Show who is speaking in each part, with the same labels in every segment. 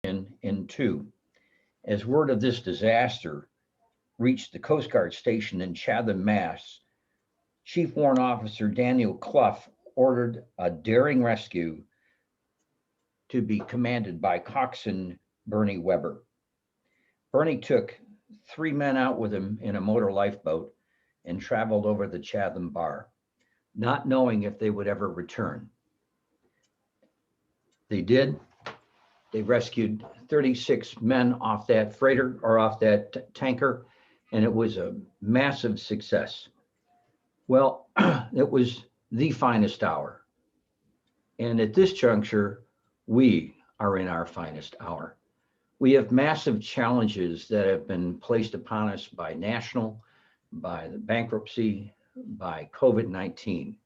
Speaker 1: in two. As word of this disaster reached the Coast Guard station in Chatham, Mass., Chief Warrant Officer Daniel Clough ordered a daring rescue to be commanded by Coxswain Bernie Weber. Bernie took 3 men out with him in a motor lifeboat and traveled over the Chatham Bar, not knowing if they would ever return. They did. They rescued 36 men off that freighter or off that tanker, and it was a massive success. Well, it was the finest hour. And at this juncture, we are in our finest hour. We have massive challenges that have been placed upon us by national, by the bankruptcy, by COVID-19.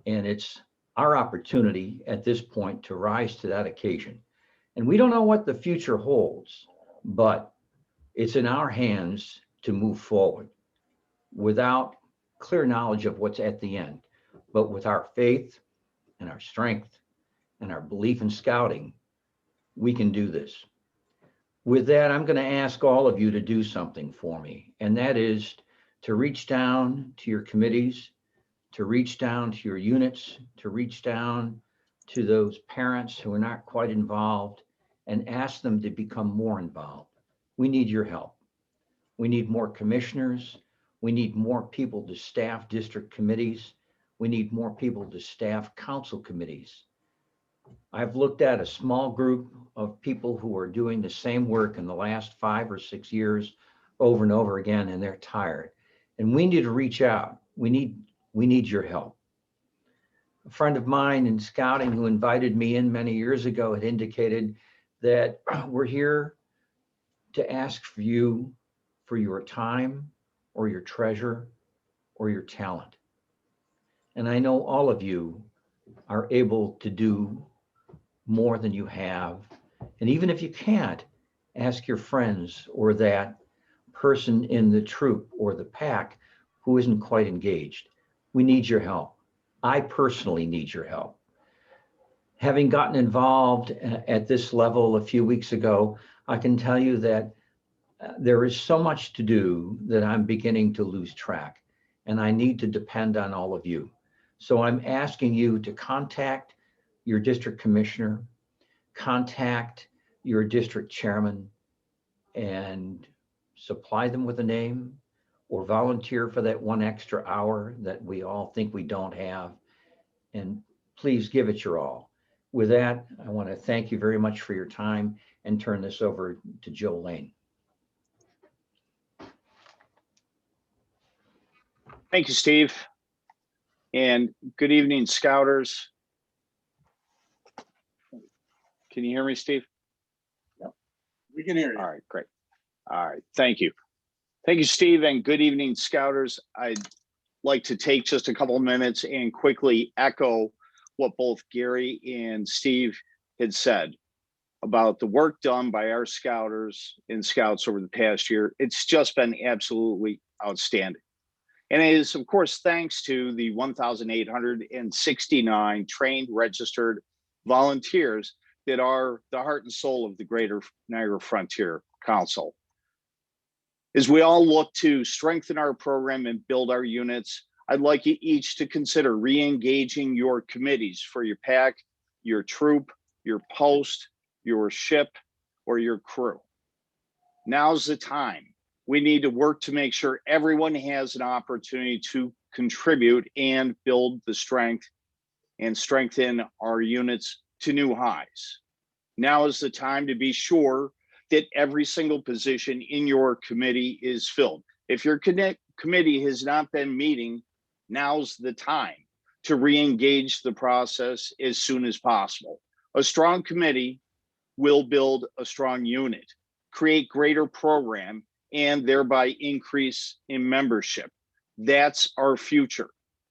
Speaker 1: And it's our opportunity at this point to rise to that occasion. And we don't know what the future holds, but it's in our hands to move forward without clear knowledge of what's at the end. But with our faith and our strength and our belief in scouting, we can do this. With that, I'm going to ask all of you to do something for me, and that is to reach down to your committees, to reach down to your units, to reach down to those parents who are not quite involved and ask them to become more involved. We need your help. We need more commissioners. We need more people to staff district committees. We need more people to staff council committees. I've looked at a small group of people who are doing the same work in the last 5 or 6 years over and over again, and they're tired. And we need to reach out. We need your help. A friend of mine in scouting who invited me in many years ago had indicated that we're here to ask for you for your time or your treasure or your talent. And I know all of you are able to do more than you have. And even if you can't, ask your friends or that person in the troop or the pack who isn't quite engaged. We need your help. I personally need your help. Having gotten involved at this level a few weeks ago, I can tell you that there is so much to do that I'm beginning to lose track, and I need to depend on all of you. So I'm asking you to contact your district commissioner, contact your district chairman, and supply them with a name or volunteer for that 1 extra hour that we all think we don't have. And please give it your all. With that, I want to thank you very much for your time and turn this over to Joe Lane.
Speaker 2: Thank you, Steve. And good evening, Scouters. Can you hear me, Steve?
Speaker 3: Yep. We can hear you.
Speaker 2: All right, great. All right, thank you. Thank you, Steve, and good evening, Scouters. I'd like to take just a couple of minutes and quickly echo what both Gary and Steve had said about the work done by our Scouters and Scouts over the past year. It's just been absolutely outstanding. And it is, of course, thanks to the 1,869 trained, registered volunteers that are the heart and soul of the Greater Niagara Frontier Council. As we all look to strengthen our program and build our units, I'd like you each to consider re-engaging your committees for your pack, your troop, your post, your ship, or your crew. Now's the time. We need to work to make sure everyone has an opportunity to contribute and build the strength and strengthen our units to new highs. Now is the time to be sure that every single position in your committee is filled. If your committee has not been meeting, now's the time to re-engage the process as soon as possible. A strong committee will build a strong unit, create greater program, and thereby increase in membership. That's our future,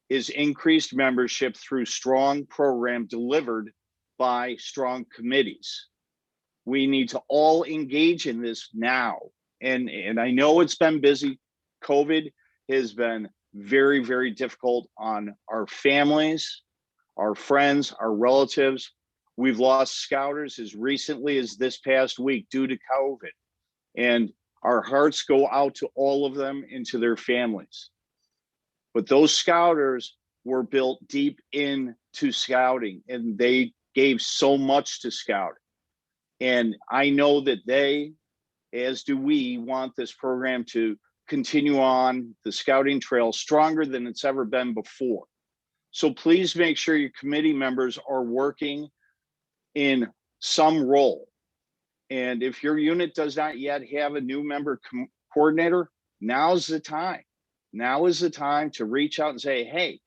Speaker 2: is increased membership through strong program delivered by strong committees. We need to all engage in this now. And I know it's been busy. COVID has been very, very difficult on our families, our friends, our relatives, We've lost scouters as recently as this past week due to COVID. And our hearts go out to all of them and to their families. But those scouters were built deep into scouting, and they gave so much to scouting. And I know that they, as do we, want this program to continue on the scouting trail stronger than it's ever been before. So please make sure your committee members are working in some role. And if your unit does not yet have a new member coordinator, now's the time. Now is the time to reach out and say, hey,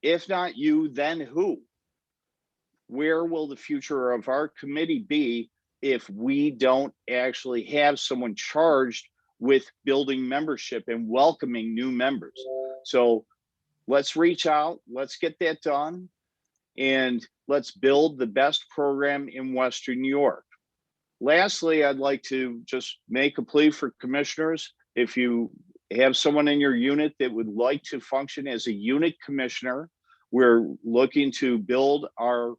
Speaker 2: if not you, then who? Where will the future of our committee be if we don't actually have someone charged with building membership and welcoming new members? So let's reach out, let's get that done, and let's build the best program in Western New York. Lastly, I'd like to just make a plea for commissioners. If you have someone in your unit that would like to function as a unit commissioner, we're looking to build our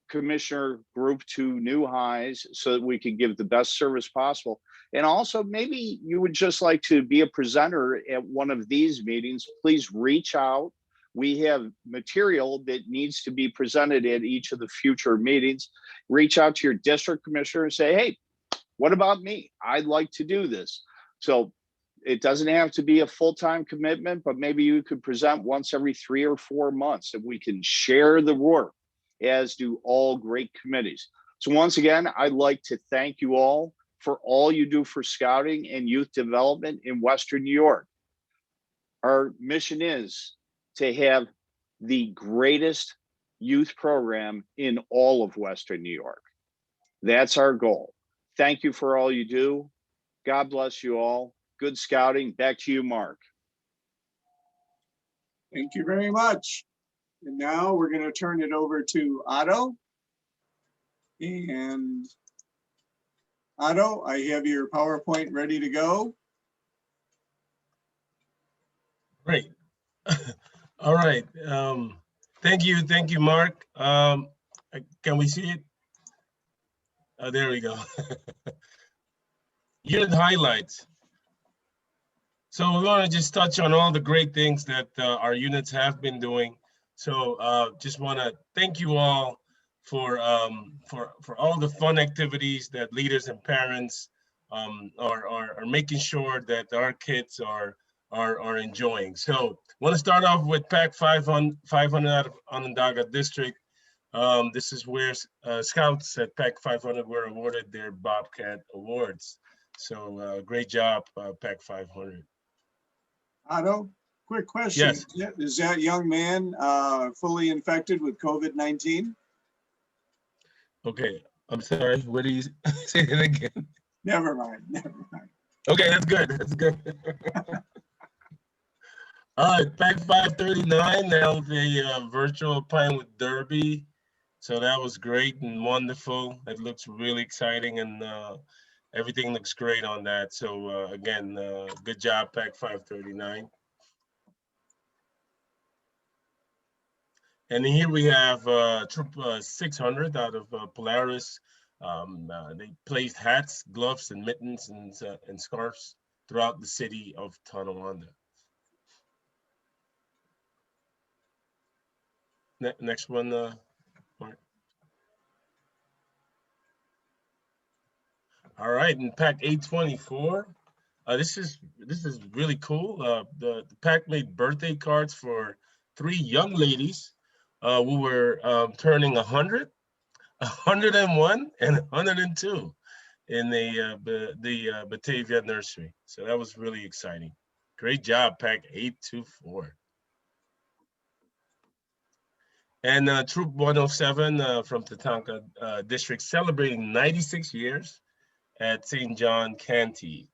Speaker 2: commissioner group to new highs so that we can give the best service possible. And also, maybe you would just like to be a presenter at one of these meetings, please reach out. We have material that needs to be presented at each of the future meetings. Reach out to your district commissioner and say, hey, what about me? I'd like to do this. So it doesn't have to be a full-time commitment, but maybe you could present once every 3 or 4 months and we can share the work, as do all great committees. So once again, I'd like to thank you all for all you do for scouting and youth development in Western New York. Our mission is to have the greatest youth program in all of Western New York. That's our goal. Thank you for all you do. God bless you all. Good scouting. Back to you, Mark.
Speaker 3: Thank you very much. And now we're going to turn it over to Otto. And Otto, I have your PowerPoint ready to go.
Speaker 4: Great. All right. Thank you, Mark. Can we see it? There we go. Unit highlights. So we're going to just touch on all the great things that our units have been doing. So just want to thank you all for all the fun activities that leaders and parents are making sure that our kids are enjoying. So want to start off with PAC 500 out of Onondaga District. This is where scouts at PAC 500 were awarded their Bobcat Awards. So great job, PAC 500.
Speaker 3: Otto, quick question.
Speaker 4: Yes.
Speaker 3: Is that young man fully infected with COVID-19?
Speaker 4: Okay, I'm sorry. What do you say it again?
Speaker 3: Never mind.
Speaker 4: Okay, that's good. That's good. All right, PAC 539, now the virtual Pinewood Derby. So that was great and wonderful. It looks really exciting and everything looks great on that. So again, good job, PAC 539. And here we have Troop 600 out of Polaris. They placed hats, gloves, and mittens and scarves throughout the city of Tonawanda. Next one, Mark. All right, and PAC 824. This is really cool. The PAC made birthday cards for 3 young ladies who were turning 100, 101, and 102 in the Batavia Nursery. So that was really exciting. Great job, PAC 824. And Troop 107 from Tatanka District celebrating 96 years at St. John Canty.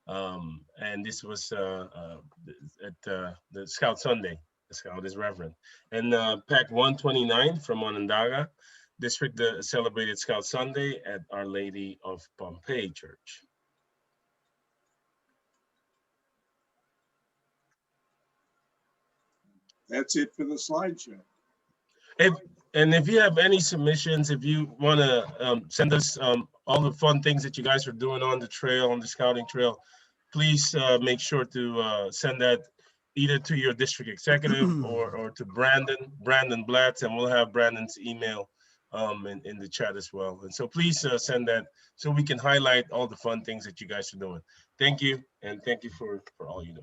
Speaker 4: And this was at the Scout Sunday. The Scout is Reverend. And PAC 129 from Onondaga District celebrated Scout Sunday at Our Lady of Pompeii Church.
Speaker 3: That's it for the slideshow.
Speaker 4: Hey, And if you have any submissions, if you want to send us all the fun things that you guys are doing on the trail, on the scouting trail, please make sure to send that either to your district executive or to Brandon Blatz, and we'll have Brandon's email in the chat as well. And so please send that so we can highlight all the fun things that you guys are doing. Thank you, and thank you for all you do.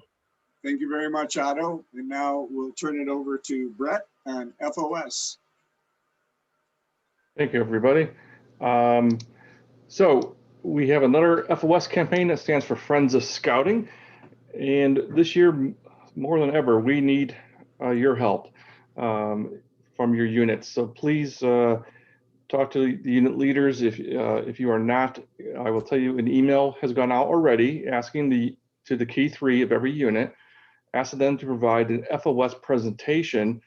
Speaker 3: Thank you very much, Otto. And now we'll turn it over to Brett on FOS.
Speaker 5: Thank you, everybody. So we have another FOS campaign that stands for Friends of Scouting. And this year, more than ever, we need your help from your units. So please talk to the unit leaders. If you are not, I will tell you an email has gone out already asking to the key three of every unit, asking them to provide an FOS presentation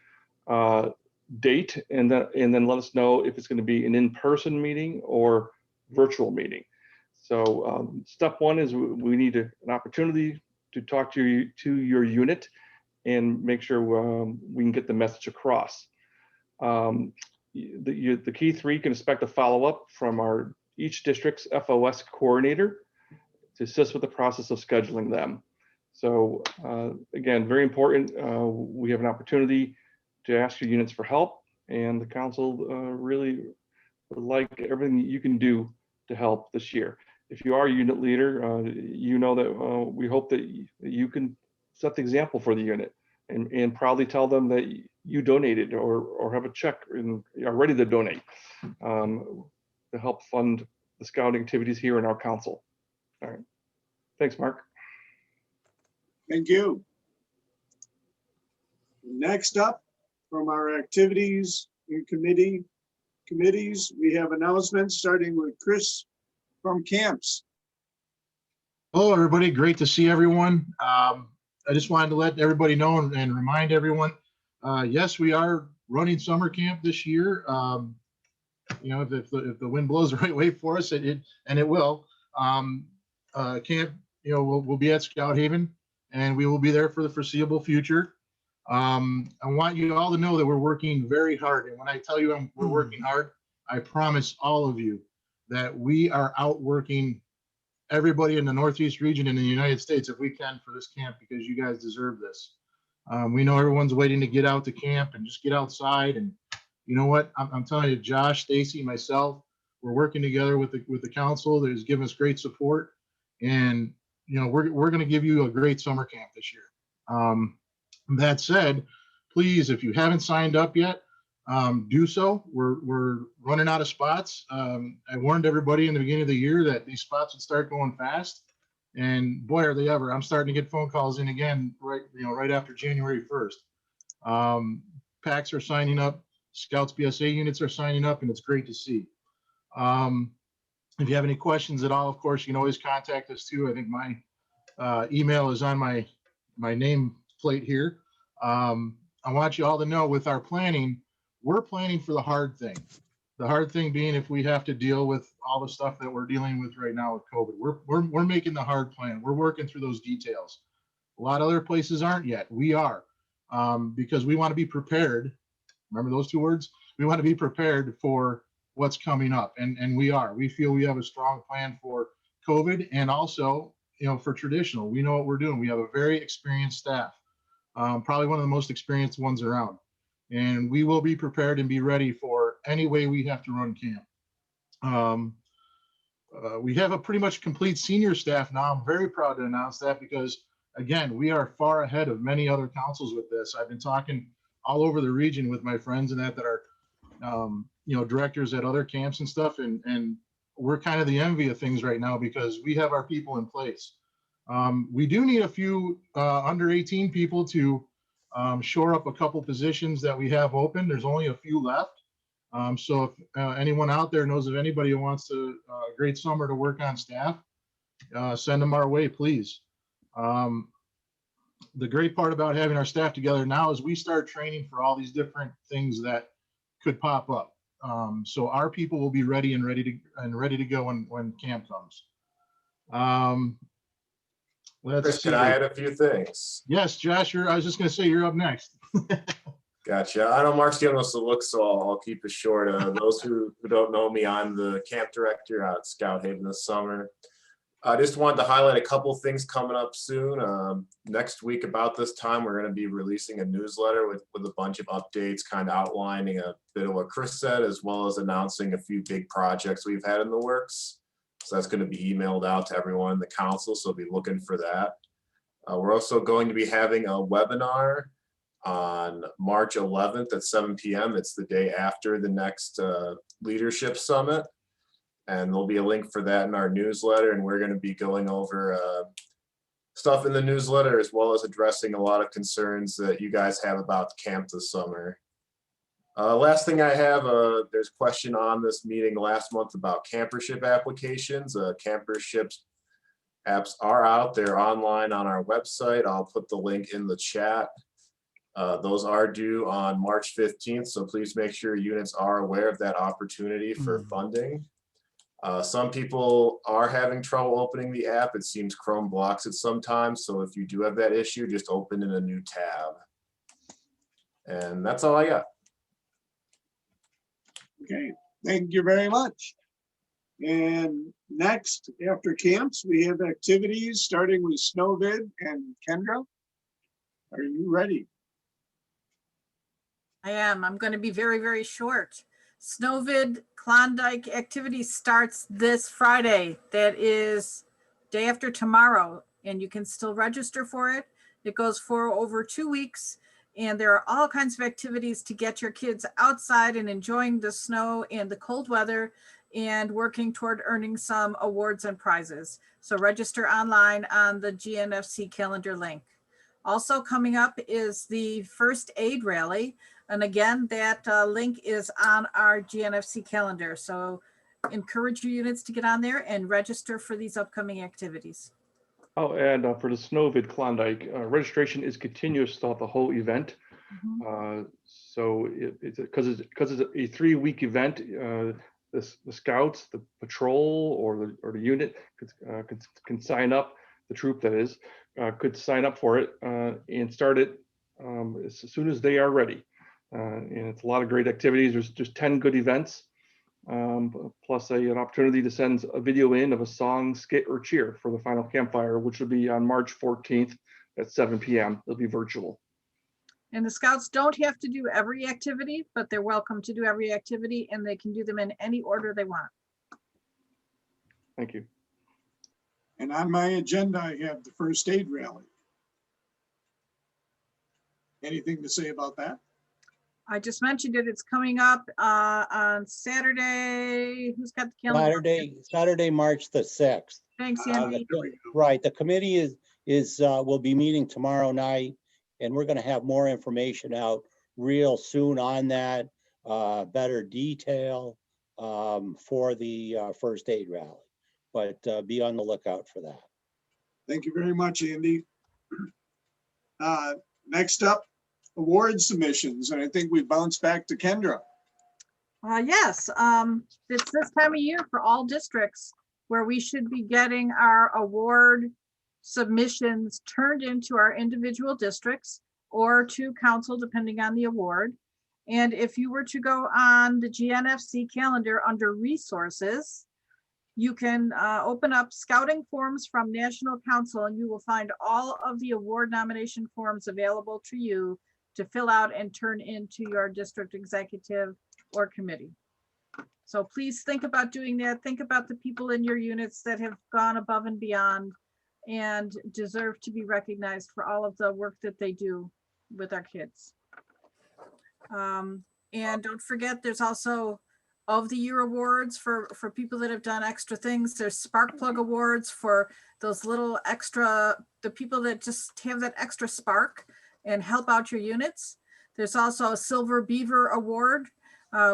Speaker 5: date, and then let us know if it's going to be an in-person meeting or virtual meeting. So step one is we need an opportunity to talk to your unit and make sure we can get the message across. The key three can expect a follow-up from each district's FOS coordinator to assist with the process of scheduling them. So again, very important. We have an opportunity to ask your units for help, and the council really would like everything you can do to help this year. If you are a unit leader, you know that we hope that you can set the example for the unit and proudly tell them that you donated or have a check and are ready to donate to help fund the scouting activities here in our council. All right. Thanks, Mark.
Speaker 3: Thank you. Next up, from our activities and committees, we have announcements starting with Chris from camps.
Speaker 6: Hello, everybody. Great to see everyone. I just wanted to let everybody know and remind everyone, yes, we are running summer camp this year. You know, if the wind blows the right way for us, and it will. Camp, you know, we'll be at Scout Haven, and we will be there for the foreseeable future. I want you all to know that we're working very hard. And when I tell you we're working hard, I promise all of you that we are outworking everybody in the Northeast region and in the United States if we can for this camp, because you guys deserve this. We know everyone's waiting to get out to camp and just get outside. And you know what? I'm telling you, Josh, Stacy, myself, we're working together with the council that has given us great support. And you know, we're going to give you a great summer camp this year. That said, please, if you haven't signed up yet, do so. We're running out of spots. I warned everybody in the beginning of the year that these spots would start going fast, and boy, are they ever. I'm starting to get phone calls in again right after January 1st. PACs are signing up, Scouts BSA units are signing up, and it's great to see. If you have any questions at all, of course, you can always contact us too. I think my email is on my name plate here. I want you all to know, with our planning, we're planning for the hard thing. The hard thing being if we have to deal with all the stuff that we're dealing with right now with COVID. We're making the hard plan. We're working through those details. A lot of other places aren't yet. We are, because we want to be prepared. Remember those two words? We want to be prepared for what's coming up, and we are. We feel we have a strong plan for COVID, and also, you know, for traditional. We know what we're doing. We have a very experienced staff. Probably one of the most experienced ones around. And we will be prepared and be ready for any way we have to run camp. We have a pretty much complete senior staff now. I'm very proud to announce that because, again, we are far ahead of many other councils with this. I've been talking all over the region with my friends and that are, you know, directors at other camps and stuff. And we're kind of the envy of things right now because we have our people in place. We do need a few under 18 people to shore up a couple positions that we have open. There's only a few left. So if anyone out there knows of anybody who wants a great summer to work on staff, send them our way, please. The great part about having our staff together now is we start training for all these different things that could pop up. So our people will be ready and ready to go when camp comes. Let's
Speaker 7: Chris,
Speaker 6: see.
Speaker 7: can I add a few things?
Speaker 6: Yes, Josh, I was just going to say you're up next.
Speaker 7: Gotcha. I know Mark's giving us a look, so I'll keep it short. Those who don't know me, I'm the camp director out at Scout Haven this summer. I just wanted to highlight a couple things coming up soon. Next week about this time, we're going to be releasing a newsletter with a bunch of updates, kind of outlining a bit of what Chris said, as well as announcing a few big projects we've had in the works. So that's going to be emailed out to everyone in the council, so be looking for that. We're also going to be having a webinar on March 11th at 7 p.m. It's the day after the next leadership summit. And there'll be a link for that in our newsletter. And we're going to be going over stuff in the newsletter, as well as addressing a lot of concerns that you guys have about camp this summer. Last thing I have, there's a question on this meeting last month about campership applications. Camperships apps are out there online on our website. I'll put the link in the chat. Those are due on March 15th, so please make sure units are aware of that opportunity for funding. Some people are having trouble opening the app. It seems Chrome blocks it sometimes, so if you do have that issue, just open in a new tab. And that's all I got.
Speaker 3: Okay, thank you very much. And next, after camps, we have activities starting with Snowvid and Kendra. Are you ready?
Speaker 8: I am. I'm going to be very, very short. Snowvid Klondike activity starts this Friday. That is day after tomorrow, and you can still register for it. It goes for over 2 weeks, and there are all kinds of activities to get your kids outside and enjoying the snow and the cold weather and working toward earning some awards and prizes. So register online on the GNFC calendar link. Also coming up is the first aid rally. And again, that link is on our GNFC calendar. So encourage your units to get on there and register for these upcoming activities.
Speaker 5: Oh, and for the Snowvid Klondike, registration is continuous throughout the whole event. So it's because it's a 3-week event. The scouts, the patrol, or the unit can sign up. The troop, that is, could sign up for it and start it as soon as they are ready. And it's a lot of great activities. There's just 10 good events, plus an opportunity to send a video in of a song, skit, or cheer for the final campfire, which will be on March 14th at 7 p.m. It'll be virtual.
Speaker 8: And the scouts don't have to do every activity, but they're welcome to do every activity, and they can do them in any order they want.
Speaker 5: Thank you.
Speaker 3: And on my agenda, I have the first aid rally. Anything to say about that?
Speaker 8: I just mentioned it. It's coming up on Saturday. Who's got the calendar?
Speaker 9: Saturday, March the 6th.
Speaker 8: Thanks, Andy.
Speaker 9: Right, the committee will be meeting tomorrow night, and we're gonna have more information out real soon on that, better detail for the first aid rally. But be on the lookout for that.
Speaker 3: Thank you very much, Andy. Next up, award submissions, and I think we bounce back to Kendra.
Speaker 8: Yes, it's this time of year for all districts where we should be getting our award submissions turned into our individual districts or to council, depending on the award. And if you were to go on the GNFC calendar under resources, you can open up scouting forms from National Council, and you will find all of the award nomination forms available to you to fill out and turn into your district executive or committee. So please think about doing that. Think about the people in your units that have gone above and beyond and deserve to be recognized for all of the work that they do with our kids. And don't forget, there's also of the year awards for people that have done extra things. There's spark plug awards for those little extra, the people that just have that extra spark and help out your units. There's also a Silver Beaver Award,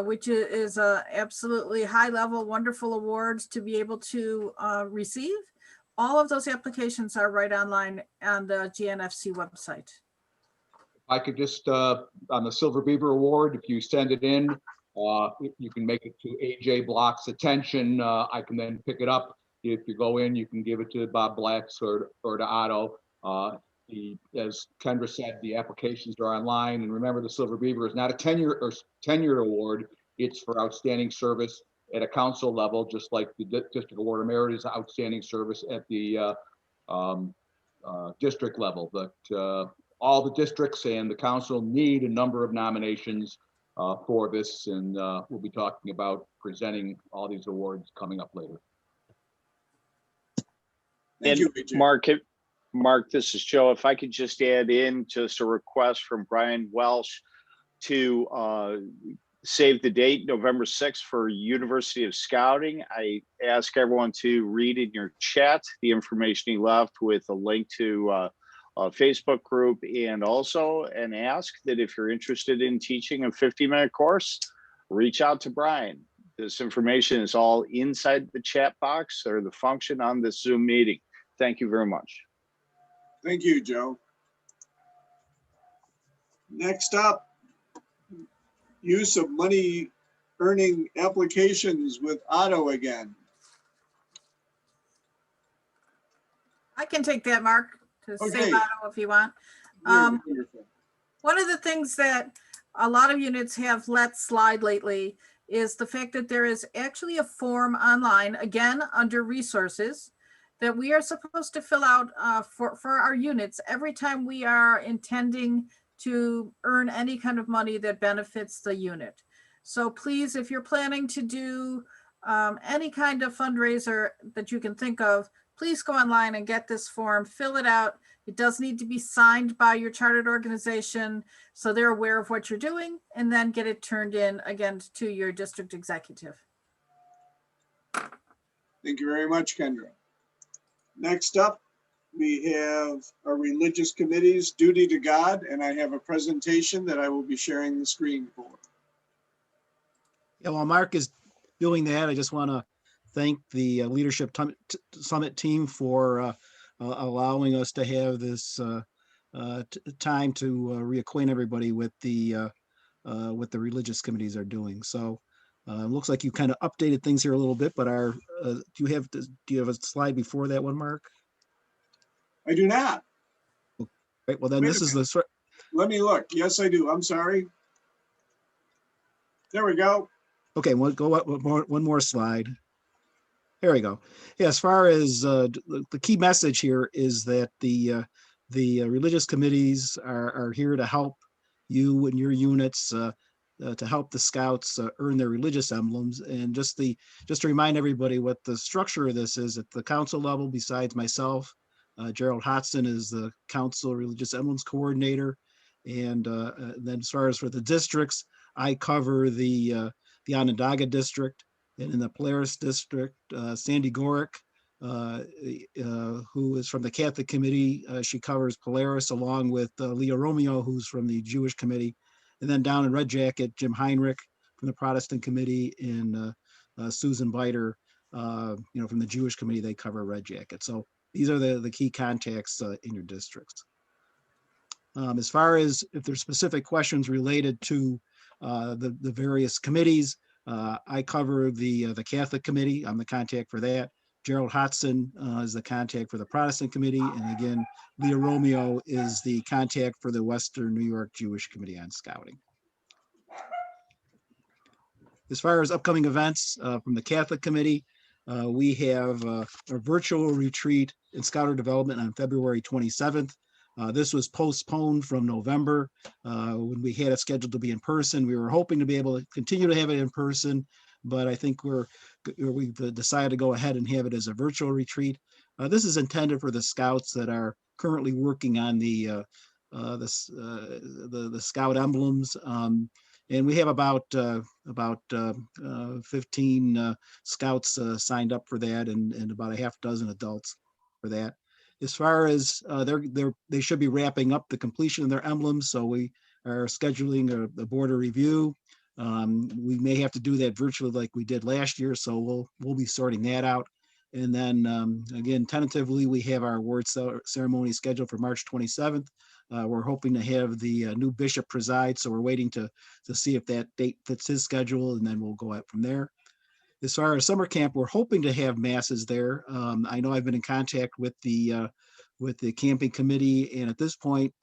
Speaker 8: which is a absolutely high level, wonderful awards to be able to receive. All of those applications are right online on the GNFC website.
Speaker 10: I could just, on the Silver Beaver Award, if you send it in, you can make it to AJ Block's attention. I can then pick it up. If you go in, you can give it to Bob Blacks or to Otto. as Kendra said, the applications are online. And remember, the Silver Beaver is not a tenure award. It's for outstanding service at a council level, just like the District Award of Merit is outstanding service at the district level. But all the districts and the council need a number of nominations for this, and we'll be talking about presenting all these awards coming up later.
Speaker 3: Thank
Speaker 2: And
Speaker 3: you, AJ.
Speaker 2: Mark, this is Joe. If I could just add in just a request from Brian Welsh to save the date, November 6th for University of Scouting. I ask everyone to read in your chat the information he left with a link to a Facebook group, and also ask that if you're interested in teaching a 50-minute course, reach out to Brian. This information is all inside the chat box or the function on this Zoom meeting. Thank you very much.
Speaker 3: Thank you, Joe. Next up, use of money earning applications with Otto again.
Speaker 8: I can take that, Mark, to
Speaker 3: Okay.
Speaker 8: save Otto if you want.
Speaker 3: Wonderful.
Speaker 8: One of the things that a lot of units have let slide lately is the fact that there is actually a form online, again, under resources, that we are supposed to fill out for our units every time we are intending to earn any kind of money that benefits the unit. So please, if you're planning to do any kind of fundraiser that you can think of, please go online and get this form, fill it out. It does need to be signed by your chartered organization, so they're aware of what you're doing, and then get it turned in again to your district executive.
Speaker 3: Thank you very much, Kendra. Next up, we have our religious committee's duty to God, and I have a presentation that I will be sharing the screen for.
Speaker 11: Yeah, while Mark is doing that, I just want to thank the Leadership Summit team for allowing us to have this time to reacquaint everybody with the religious committees are doing. So looks like you kind of updated things here a little bit, but do you have a slide before that one, Mark?
Speaker 3: I do not.
Speaker 11: Right. Well, then
Speaker 3: Wait
Speaker 11: this
Speaker 3: a
Speaker 11: is the
Speaker 3: Let me look. Yes, I do. I'm sorry. There we go.
Speaker 11: okay. We'll go up one more slide. There we go. Yeah, as far as the key message here is that the religious committees are here to help you and your units to help the scouts earn their religious emblems. And just to remind everybody what the structure of this is at the council level, besides myself, Gerald Hodson is the council religious emblems coordinator. And then as far as for the districts, I cover the Onondaga district. And in the Polaris district, Sandy Gorick, who is from the Catholic committee, she covers Polaris, along with Leah Romeo, who's from the Jewish committee. And then down in Red Jacket, Jim Heinrich from the Protestant committee, and Susan Biter, from the Jewish committee, they cover Red Jacket. So these are the key contacts in your districts. As far as if there's specific questions related to the various committees, I cover the Catholic committee. I'm the contact for that. Gerald Hodson is the contact for the Protestant committee. And again, Leah Romeo is the contact for the Western New York Jewish Committee on Scouting. As far as upcoming events from the Catholic committee, we have a virtual retreat in Scouter development on February 27th. This was postponed from November when we had it scheduled to be in person. We were hoping to be able to continue to have it in person, but I think we've decided to go ahead and have it as a virtual retreat. This is intended for the scouts that are currently working on the scout emblems. And we have about 15 scouts signed up for that, and about a half dozen adults for that. As far as they should be wrapping up the completion of their emblems, so we are scheduling a board of review. We may have to do that virtually like we did last year, so we'll be sorting that out. And then again, tentatively, we have our award ceremony scheduled for March 27th. We're hoping to have the new bishop preside, so we're waiting to see if that date fits his schedule, and then we'll go out from there. As far as summer camp, we're hoping to have masses there. I know I've been in contact with the with the camping committee. And at this point,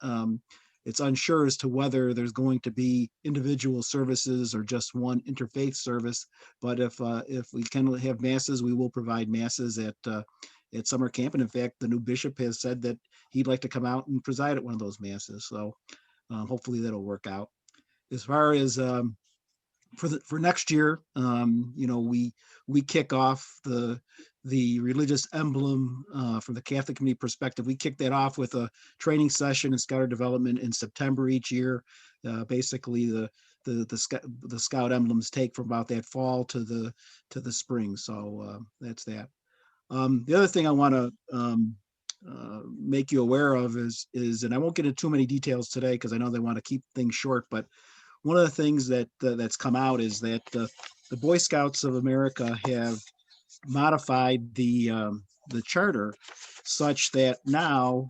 Speaker 11: it's unsure as to whether there's going to be individual services or just one interfaith service. But if we can have masses, we will provide masses at summer camp. And in fact, the new bishop has said that he'd like to come out and preside at one of those masses. So hopefully that'll work out. As far as for next year, we kick off the religious emblem from the Catholic community perspective. We kick that off with a training session in Scouter development in September each year. Basically, the Scout emblems take from about that fall to the spring. So that's that. The other thing I want to make you aware of is, and I won't get into too many details today because I know they want to keep things short, but one of the things that's come out is that the Boy Scouts of America have modified the charter such that now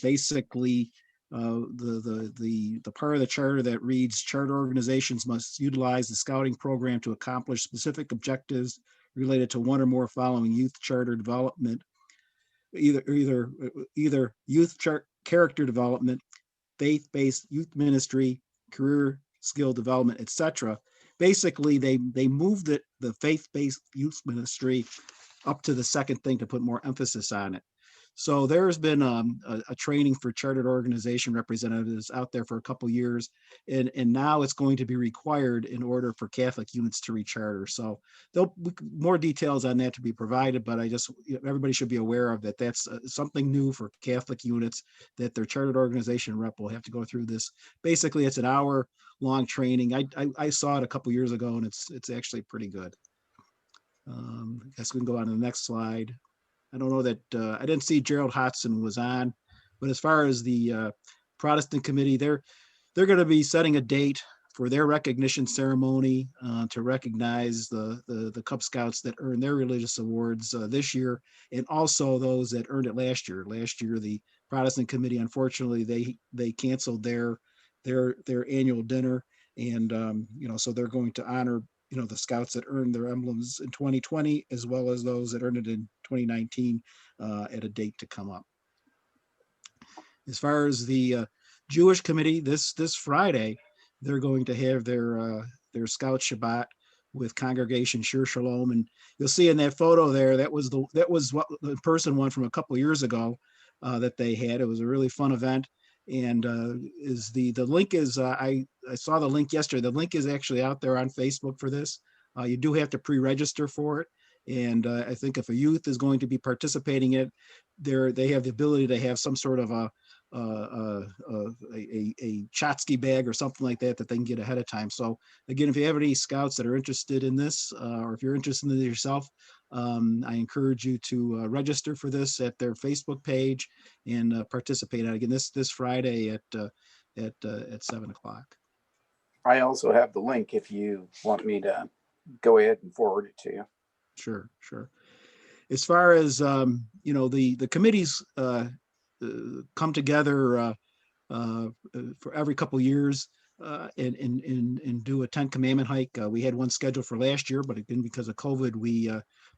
Speaker 11: basically the part of the charter that reads charter organizations must utilize the scouting program to accomplish specific objectives related to one or more following youth charter development, either youth character development, faith-based youth ministry, career skill development, etc. Basically, they moved the faith-based youth ministry up to the second thing to put more emphasis on it. So there's been a training for chartered organization representatives out there for a couple years, and now it's going to be required in order for Catholic units to recharter. So more details on that to be provided, but everybody should be aware of that. That's something new for Catholic units, that their chartered organization rep will have to go through this. Basically, it's an hour-long training. I saw it a couple years ago, and it's actually pretty good. I guess we can go on to the next slide. I don't know that I didn't see Gerald Hodson was on, but as far as the Protestant committee, they're going to be setting a date for their recognition ceremony to recognize the Cub Scouts that earned their religious awards this year, and also those that earned it last year. Last year, the Protestant committee, unfortunately, they canceled their annual dinner, and so they're going to honor the Scouts that earned their emblems in 2020, as well as those that earned it in 2019 at a date to come up. As far as the Jewish committee, this Friday, they're going to have their Scout Shabbat with Congregation Shir Shalom, and you'll see in that photo there, that was what the person one from a couple years ago that they had. It was a really fun event. And the link is, I saw the link yesterday. The link is actually out there on Facebook for this. You do have to pre-register for it. And I think if a youth is going to be participating in it, they have the ability to have some sort of a Chotsky bag or something like that they can get ahead of time. So again, if you have any scouts that are interested in this, or if you're interested in it yourself, I encourage you to register for this at their Facebook page and participate. Again, this Friday at 7 o'clock.
Speaker 12: I also have the link if you want me to go ahead and forward it to you.
Speaker 11: Sure. As far as the committees come together for every couple of years and do a 10 commandment hike. We had one scheduled for last year, but again, because of COVID, we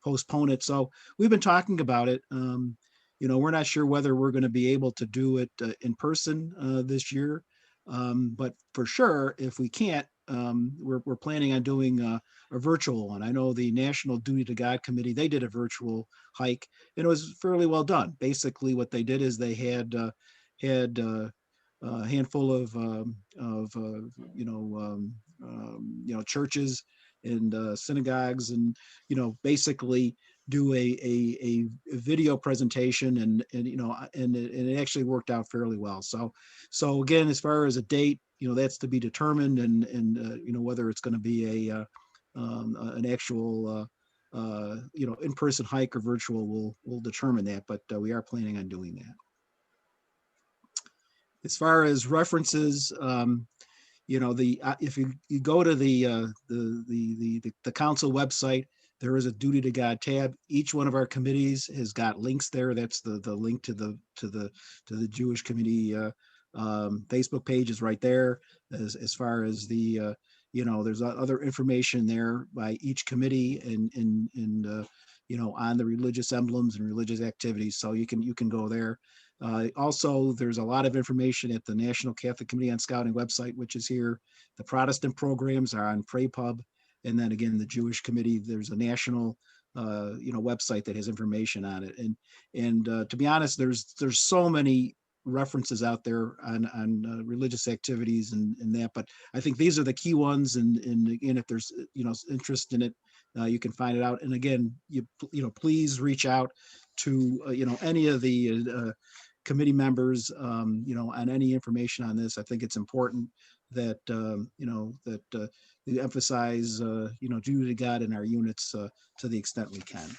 Speaker 11: postponed it. So we've been talking about it. We're not sure whether we're going to be able to do it in person this year. But for sure, if we can't, we're planning on doing a virtual one. I know the National Duty to God Committee, they did a virtual hike, and it was fairly well done. Basically, what they did is they had a handful of churches and synagogues, and basically do a video presentation, and it actually worked out fairly well. So again, as far as a date, that's to be determined, and whether it's going to be an actual in-person hike or virtual, we'll determine that, but we are planning on doing that. As far as references, if you go to the council website, there is a Duty to God tab. Each one of our committees has got links there. That's the link to the Jewish committee Facebook page is right there. As far as there's other information there by each committee and on the religious emblems and religious activities. So you can go there. Also, there's a lot of information at the National Catholic Committee on Scouting website, which is here. The Protestant programs are on PrayPub. And then again, the Jewish Committee, there's a national website that has information on it. And to be honest, there's so many references out there on religious activities and that, but I think these are the key ones. And again, if there's interest in it, you can find it out. And again, please reach out to any of the committee members on any information on this. I think it's important that you emphasize duty to God in our units to the extent we can.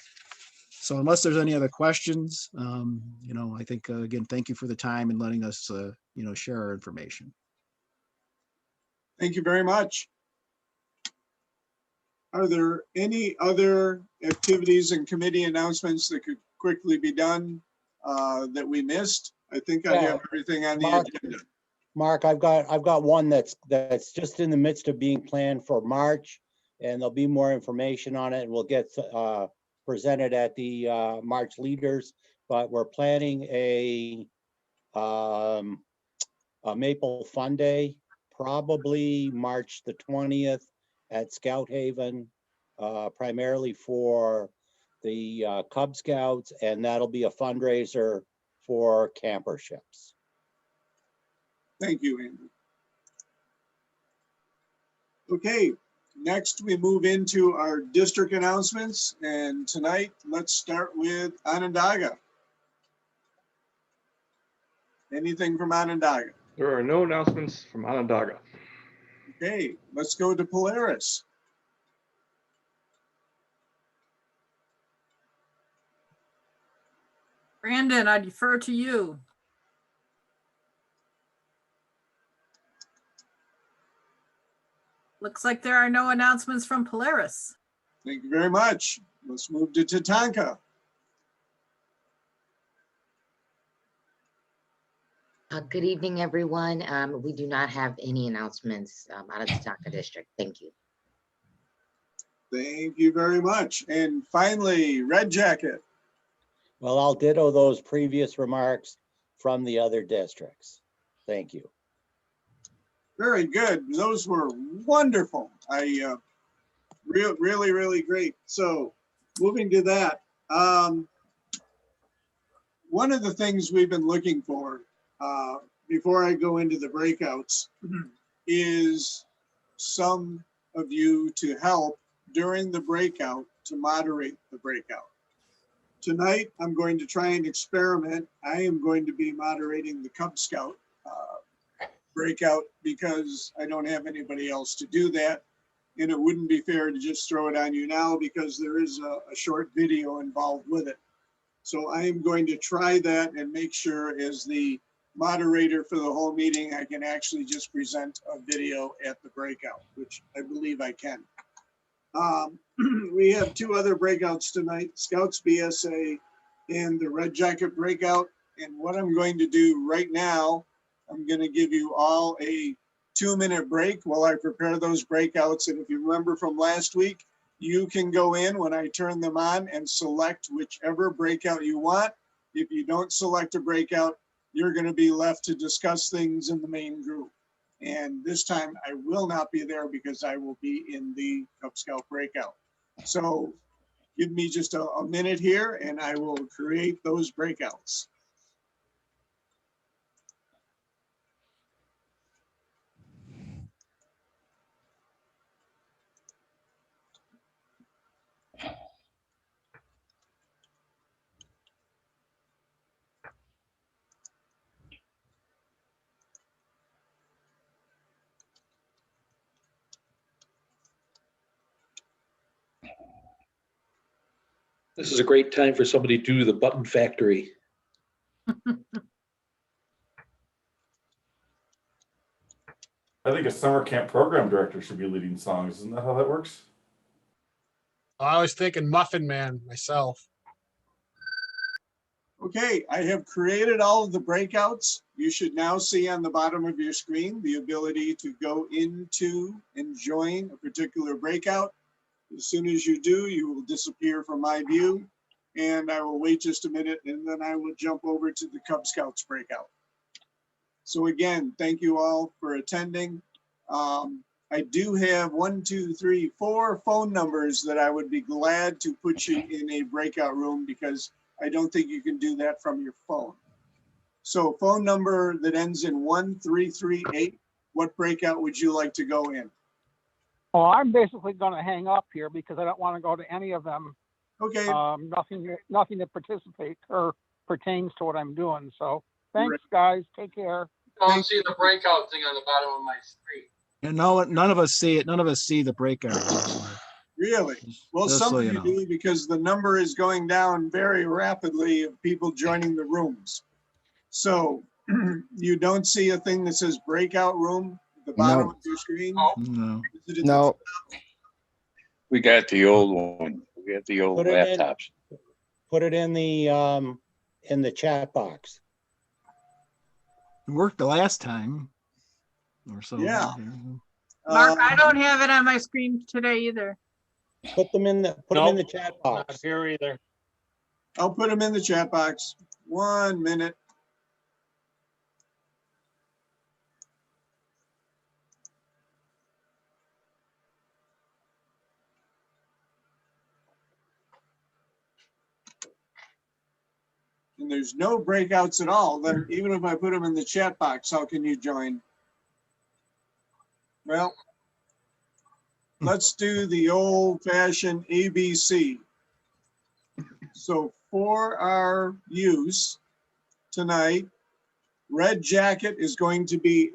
Speaker 11: So unless there's any other questions, I think again, thank you for the time and letting us share our information.
Speaker 3: Thank you very much. Are there any other activities and committee announcements that could quickly be done that we missed? I think I have everything on the agenda.
Speaker 9: Mark, I've got one that's just in the midst of being planned for March, and there'll be more information on it, and we'll get presented at the March leaders. But we're planning a Maple Fun Day, probably March the 20th at Scout Haven, primarily for the Cub Scouts, and that'll be a fundraiser for camper ships.
Speaker 3: Thank you, Andrew. Okay, next we move into our district announcements, and tonight let's start with Onondaga. Anything from Onondaga?
Speaker 5: There are no announcements from Onondaga.
Speaker 3: Okay, let's go to Polaris.
Speaker 8: Brandon, I defer to you. Looks like there are no announcements from Polaris.
Speaker 3: Thank you very much. Let's move to Tatanka.
Speaker 13: Good evening, everyone. We do not have any announcements out of the Tatanka district. Thank you.
Speaker 3: Thank you very much. And finally, Red Jacket.
Speaker 9: Well, I'll ditto those previous remarks from the other districts. Thank you.
Speaker 3: Very good. Those were wonderful. Really great. So moving to that, one of the things we've been looking for before I go into the breakouts is some of you to help during the breakout to moderate the breakout. Tonight, I'm going to try and experiment. I am going to be moderating the Cub Scout breakout because I don't have anybody else to do that. And it wouldn't be fair to just throw it on you now because there is a short video involved with it. So I am going to try that and make sure as the moderator for the whole meeting, I can actually just present a video at the breakout, which I believe I can. We have two other breakouts tonight, Scouts BSA and the Red Jacket breakout. And what I'm going to do right now, I'm going to give you all a 2-minute break while I prepare those breakouts. And if you remember from last week, you can go in when I turn them on and select whichever breakout you want. If you don't select a breakout, you're going to be left to discuss things in the main group. And this time I will not be there because I will be in the Cub Scout breakout. So give me just a minute here and I will create those breakouts.
Speaker 14: This is a great time for somebody to do the button factory.
Speaker 15: I think a summer camp program director should be leading songs. Isn't that how that works?
Speaker 16: I was thinking Muffin Man myself.
Speaker 3: Okay, I have created all of the breakouts. You should now see on the bottom of your screen the ability to go into and join a particular breakout. As soon as you do, you will disappear from my view. and I will wait just a minute, and then I will jump over to the Cub Scouts breakout. So again, thank you all for attending. I do have 4 phone numbers that I would be glad to put you in a breakout room, because I don't think you can do that from your phone. So phone number that ends in 1338, what breakout would you like to go in?
Speaker 17: Well, I'm basically going to hang up here because I don't want to go to any of them.
Speaker 3: Okay.
Speaker 17: Nothing to participate or pertains to what I'm doing. So thanks, guys. Take care.
Speaker 16: Don't see the breakout thing on the bottom of my screen.
Speaker 11: And no, none of us see it. None of us see the breakout.
Speaker 3: Really? Well,
Speaker 11: Just
Speaker 3: some
Speaker 11: so
Speaker 3: of
Speaker 11: you
Speaker 3: you
Speaker 11: know.
Speaker 3: do, because the number is going down very rapidly of people joining the rooms. So you don't see a thing that says breakout room at the bottom
Speaker 12: No.
Speaker 3: of your screen?
Speaker 11: No.
Speaker 3: Is it at the
Speaker 12: No,
Speaker 18: We got the old one. We got the old
Speaker 9: Put it in.
Speaker 18: laptops.
Speaker 9: Put it in the chat box.
Speaker 11: It worked the last time or so.
Speaker 3: Yeah.
Speaker 8: Mark, I don't have it on my screen today either.
Speaker 9: Put them in the chat
Speaker 16: Not
Speaker 9: box.
Speaker 16: here either.
Speaker 3: I'll put them in the chat box. 1 minute. And there's no breakouts at all. Then even if I put them in the chat box, how can you join? Well, let's do the old fashioned ABC. So for our use tonight, Red Jacket is going to be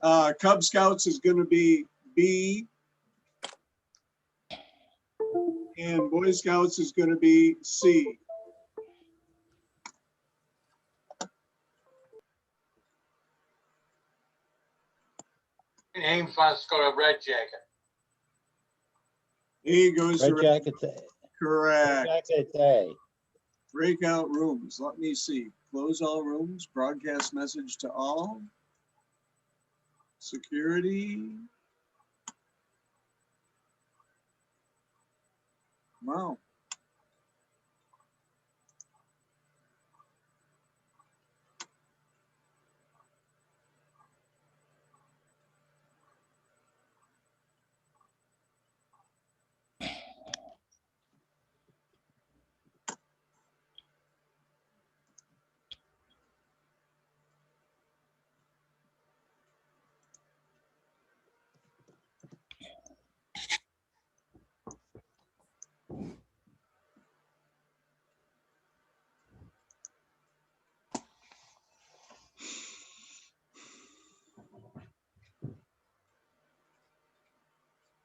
Speaker 3: A. Cub Scouts is going to be B. And Boy Scouts is going to be C.
Speaker 16: And Ames wants to go to Red Jacket.
Speaker 3: A goes to
Speaker 9: Red Jacket's A.
Speaker 3: correct.
Speaker 9: Red Jacket's A.
Speaker 3: Breakout rooms. Let me see. Close all rooms. Broadcast message to all. Security. Wow.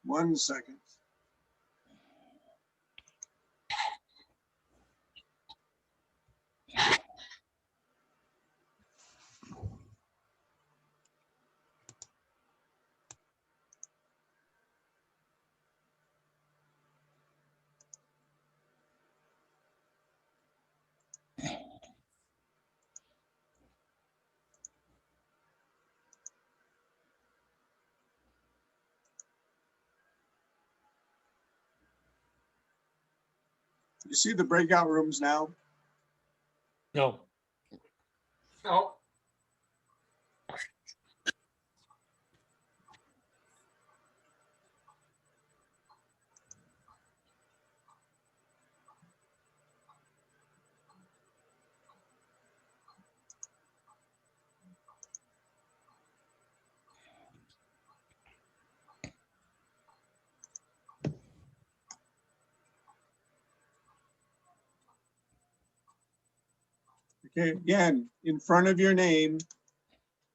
Speaker 3: One second. You see the breakout rooms now?
Speaker 16: No. No.
Speaker 3: Okay, again, in front of your name,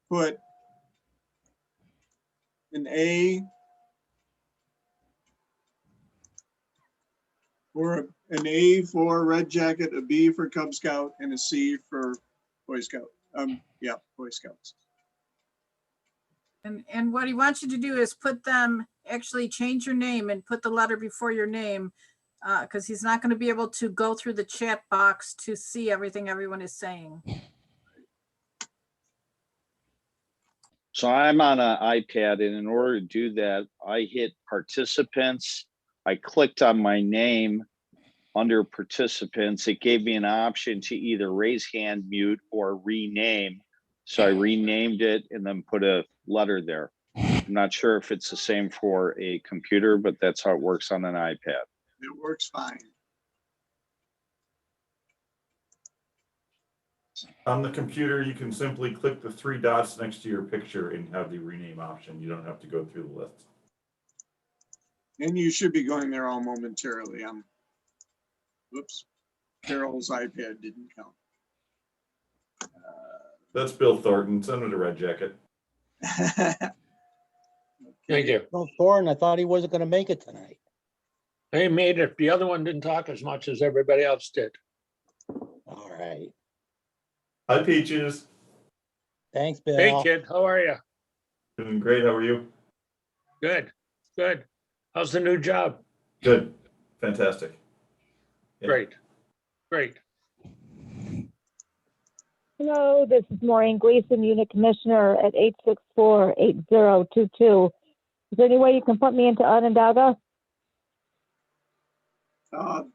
Speaker 3: put an A or an A for Red Jacket, a B for Cub Scout, and a C for Boy Scout. Yeah, Boy Scouts.
Speaker 8: And what he wants you to do is put them, actually change your name and put the letter before your name, because he's not going to be able to go through the chat box to see everything everyone is saying.
Speaker 2: So I'm on an iPad, and in order to do that, I hit participants. I clicked on my name under participants. It gave me an option to either raise hand, mute, or rename. So I renamed it and then put a letter there. I'm not sure if it's the same for a computer, but that's how it works on an iPad.
Speaker 3: It works fine.
Speaker 15: On the computer, you can simply click the 3 dots next to your picture and have the rename option. You don't have to go through the list.
Speaker 3: And you should be going there all momentarily. Whoops, Carol's iPad didn't count.
Speaker 15: That's Bill Thornton. Send him to Red Jacket.
Speaker 16: Thank you.
Speaker 9: Well, Thorne, I thought he wasn't gonna make it tonight.
Speaker 14: They made it. The other one didn't talk as much as everybody else did.
Speaker 9: All right.
Speaker 15: Hi, Peaches.
Speaker 9: Thanks, Bill.
Speaker 14: Hey, kid, how are you?
Speaker 15: Doing great. How are you?
Speaker 14: Good, good. How's the new job?
Speaker 15: Good. Fantastic. Yeah.
Speaker 14: Great, great.
Speaker 19: Hello, this is Maureen Gleason, Unit Commissioner at 864-8022. Is there any way you can put me into Onondaga?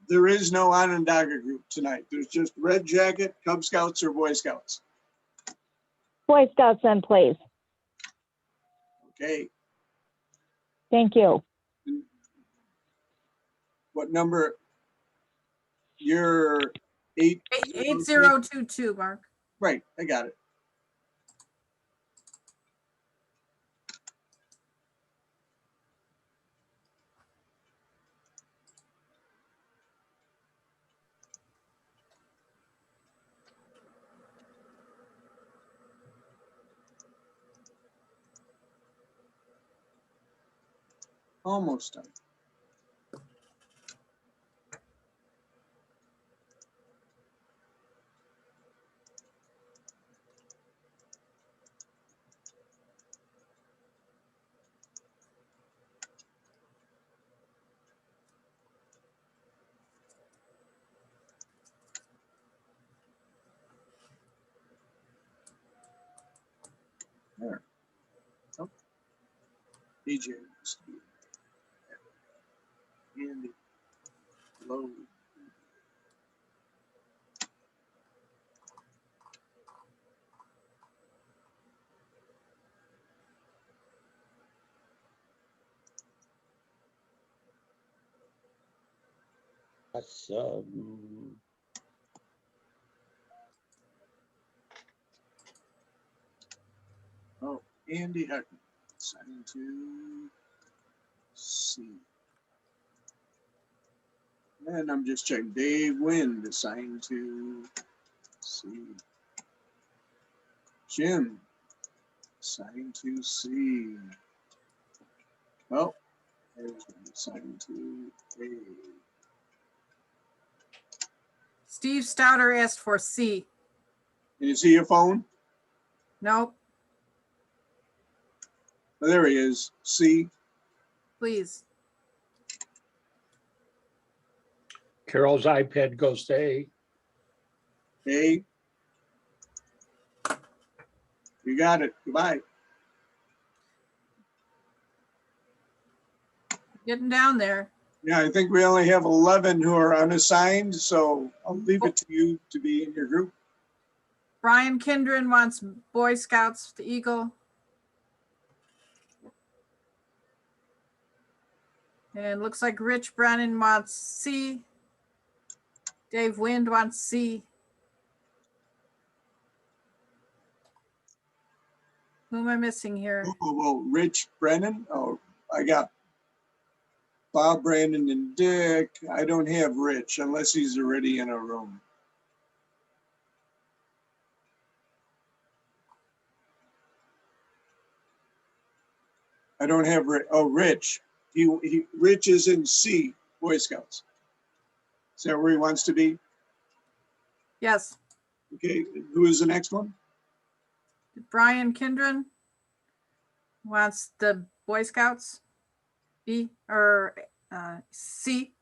Speaker 3: There is no Onondaga group tonight. There's just Red Jacket, Cub Scouts, or Boy Scouts.
Speaker 19: Boy Scouts then, please.
Speaker 3: Okay,
Speaker 19: Thank you.
Speaker 3: what number? You're
Speaker 8: 8022, Mark.
Speaker 3: Right, I got it. Almost done. There. Oh. DJ used to be there. Andy. Low.
Speaker 9: That's,
Speaker 3: Oh, Andy Heckman, assigned to C. And I'm just checking. Dave Wind, assigned to C. Jim, assigned to C. Oh, there's one assigned to A.
Speaker 8: Steve Stouter asked for C.
Speaker 3: Is he a phone?
Speaker 8: Nope,
Speaker 3: Oh, there he is. C.
Speaker 8: please.
Speaker 14: Carol's iPad goes to A.
Speaker 3: A. You got it. Goodbye.
Speaker 8: Getting down there.
Speaker 3: Yeah, I think we only have 11 who are unassigned, so I'll leave it to you to be in your group.
Speaker 8: Brian Kindren wants Boy Scouts, the Eagle. And looks like Rich Brennan wants C. Dave Wind wants C. Who am I missing here?
Speaker 3: Oh, well, Rich Brennan. Oh, I got Bob, Brandon, and Dick. I don't have Rich unless he's already in a room. I don't have Rich. Oh, Rich. Rich is in C, Boy Scouts. Is that where he wants to be?
Speaker 8: Yes,
Speaker 3: Okay, who is the next one?
Speaker 8: Brian Kindren wants the Boy Scouts, B or C.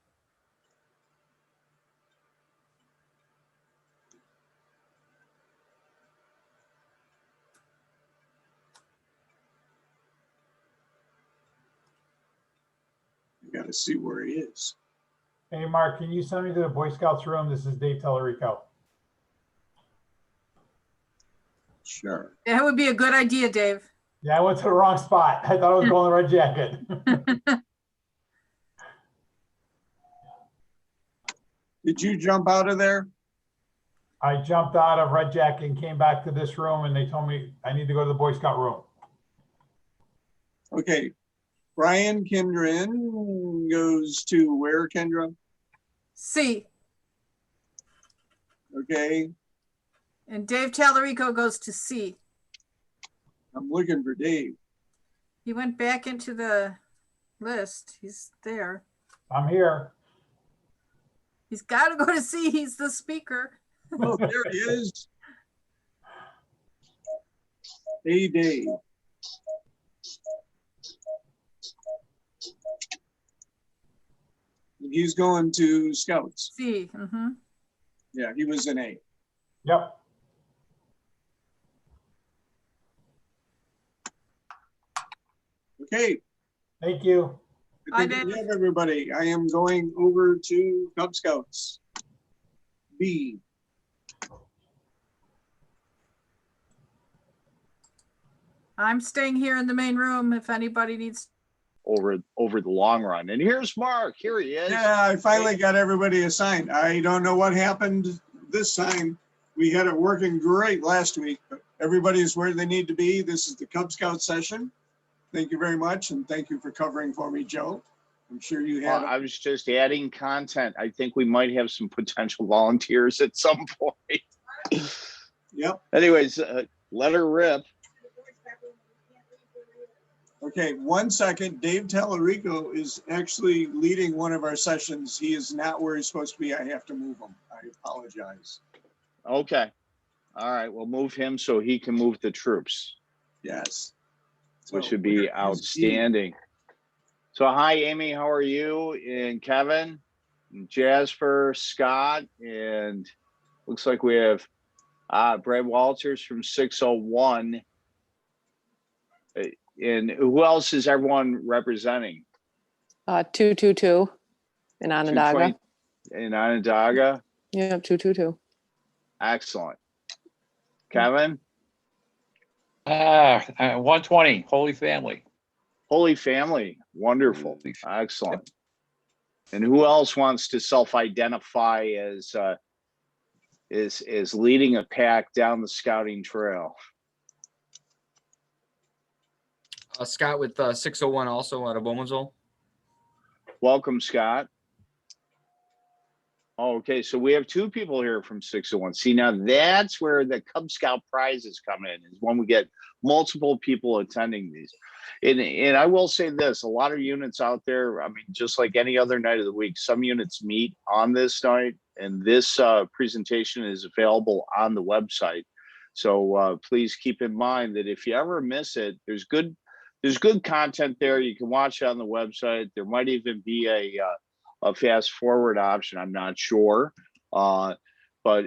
Speaker 3: Let's see where he is.
Speaker 20: Hey, Mark, can you send me to the Boy Scouts room? This is Dave Tellerico.
Speaker 3: Sure.
Speaker 8: That would be a good idea, Dave.
Speaker 20: Yeah, I went to the wrong spot. I thought I was going to Red Jacket.
Speaker 3: Did you jump out of there?
Speaker 20: I jumped out of Red Jacket and came back to this room and they told me I need to go to the Boy Scout room.
Speaker 3: Okay. Brian Kindren goes to where, Kendra?
Speaker 8: C.
Speaker 3: Okay.
Speaker 8: And Dave Tallarico goes to C.
Speaker 3: I'm looking for Dave.
Speaker 8: He went back into the list. He's there.
Speaker 20: I'm here.
Speaker 8: He's got to go to C. He's the speaker.
Speaker 3: Oh, there he is. Hey, Dave. He's going to Scouts.
Speaker 8: C. Mm-hmm.
Speaker 3: Yeah, he was in A.
Speaker 20: Yep.
Speaker 3: Okay.
Speaker 20: Thank you.
Speaker 3: I think we have everybody. I am going over to Cub Scouts. B.
Speaker 8: I'm staying here in the main room if anybody needs.
Speaker 2: over the long run. And here's Mark. Here he is.
Speaker 3: Yeah, I finally got everybody assigned. I don't know what happened this time. We had it working great last week, but everybody's where they need to be. This is the Cub Scout session. Thank you very much. And thank you for covering for me, Joe. I'm sure you had.
Speaker 2: I was just adding content. I think we might have some potential volunteers at some point.
Speaker 3: Yep.
Speaker 2: Anyways, let her rip.
Speaker 3: Okay, 1 second. Dave Tallarico is actually leading one of our sessions. He is not where he's supposed to be. I have to move him. I apologize.
Speaker 2: Okay. All right. We'll move him so he can move the troops.
Speaker 3: Yes.
Speaker 2: Which would be outstanding. So hi, Amy. How are you? And Kevin, and Jasper, Scott, and looks like we have Brad Walters from 601. And who else is everyone representing?
Speaker 21: 222 in Onondaga.
Speaker 2: In Onondaga?
Speaker 21: Yep, 222.
Speaker 2: Excellent. Kevin?
Speaker 18: 120, Holy Family.
Speaker 2: Holy Family. Wonderful. Excellent. And who else wants to self-identify as leading a pack down the scouting trail?
Speaker 22: Scott with 601 also out of Bowmansville.
Speaker 2: Welcome, Scott. Oh, okay, so we have two people here from 601. See, now that's where the Cub Scout prizes come in, is when we get multiple people attending these. And I will say this, a lot of units out there, I mean, just like any other night of the week, some units meet on this night, and this presentation is available on the website. So please keep in mind that if you ever miss it, there's good content there. You can watch it on the website. There might even be a fast forward option. I'm not sure. But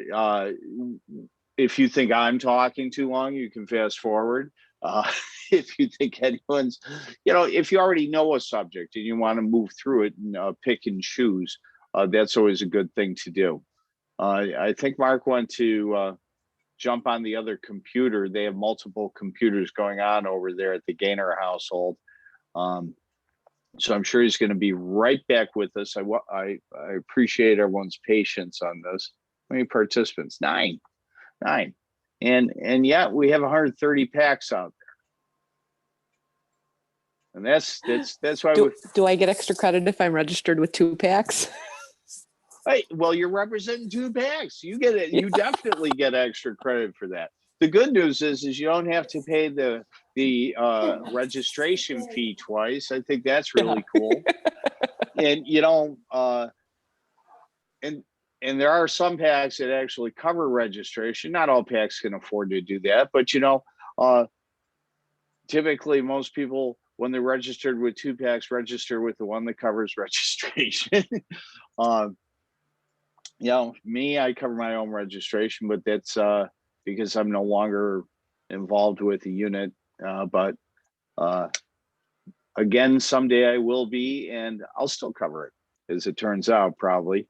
Speaker 2: if you think I'm talking too long, you can fast forward. If you think anyone's, if you already know a subject and you want to move through it and pick and choose, that's always a good thing to do. I think Mark went to jump on the other computer. They have multiple computers going on over there at the Gaynor household. So I'm sure he's going to be right back with us. I appreciate everyone's patience on this. How many participants? Nine. And yet we have 130 packs out there. And that's why.
Speaker 21: Do I get extra credit if I'm registered with 2 packs?
Speaker 2: Hey, well, you're representing 2 packs. You get it. You definitely get extra credit for that. The good news is you don't have to pay the registration fee twice. I think that's really cool. And and there are some packs that actually cover registration. Not all packs can afford to do that, but typically most people, when they're registered with 2 packs, register with the one that covers registration. Me, I cover my own registration, but that's because I'm no longer involved with the unit. But Again, someday I will be, and I'll still cover it, as it turns out, probably.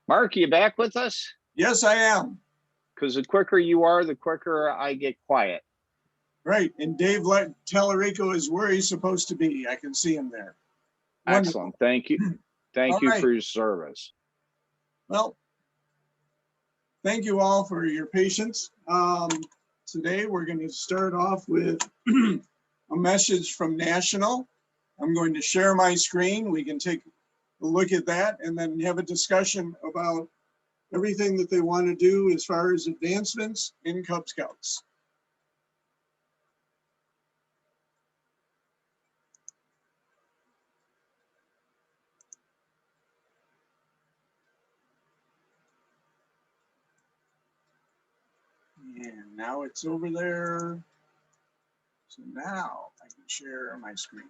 Speaker 2: Mark, you back with us?
Speaker 3: Yes, I am.
Speaker 2: Because the quicker you are, the quicker I get quiet.
Speaker 3: Right, and Dave Tellerico is where he's supposed to be. I can see him there. Wonderful.
Speaker 2: Excellent. Thank you. Thank
Speaker 3: All
Speaker 2: you
Speaker 3: right.
Speaker 2: for your service.
Speaker 3: Well, thank you all for your patience. Today, we're going to start off with a message from National. I'm going to share my screen. We can take a look at that and then have a discussion about everything that they want to do as far as advancements in Cub Scouts. And now it's over there. So now I can share my screen.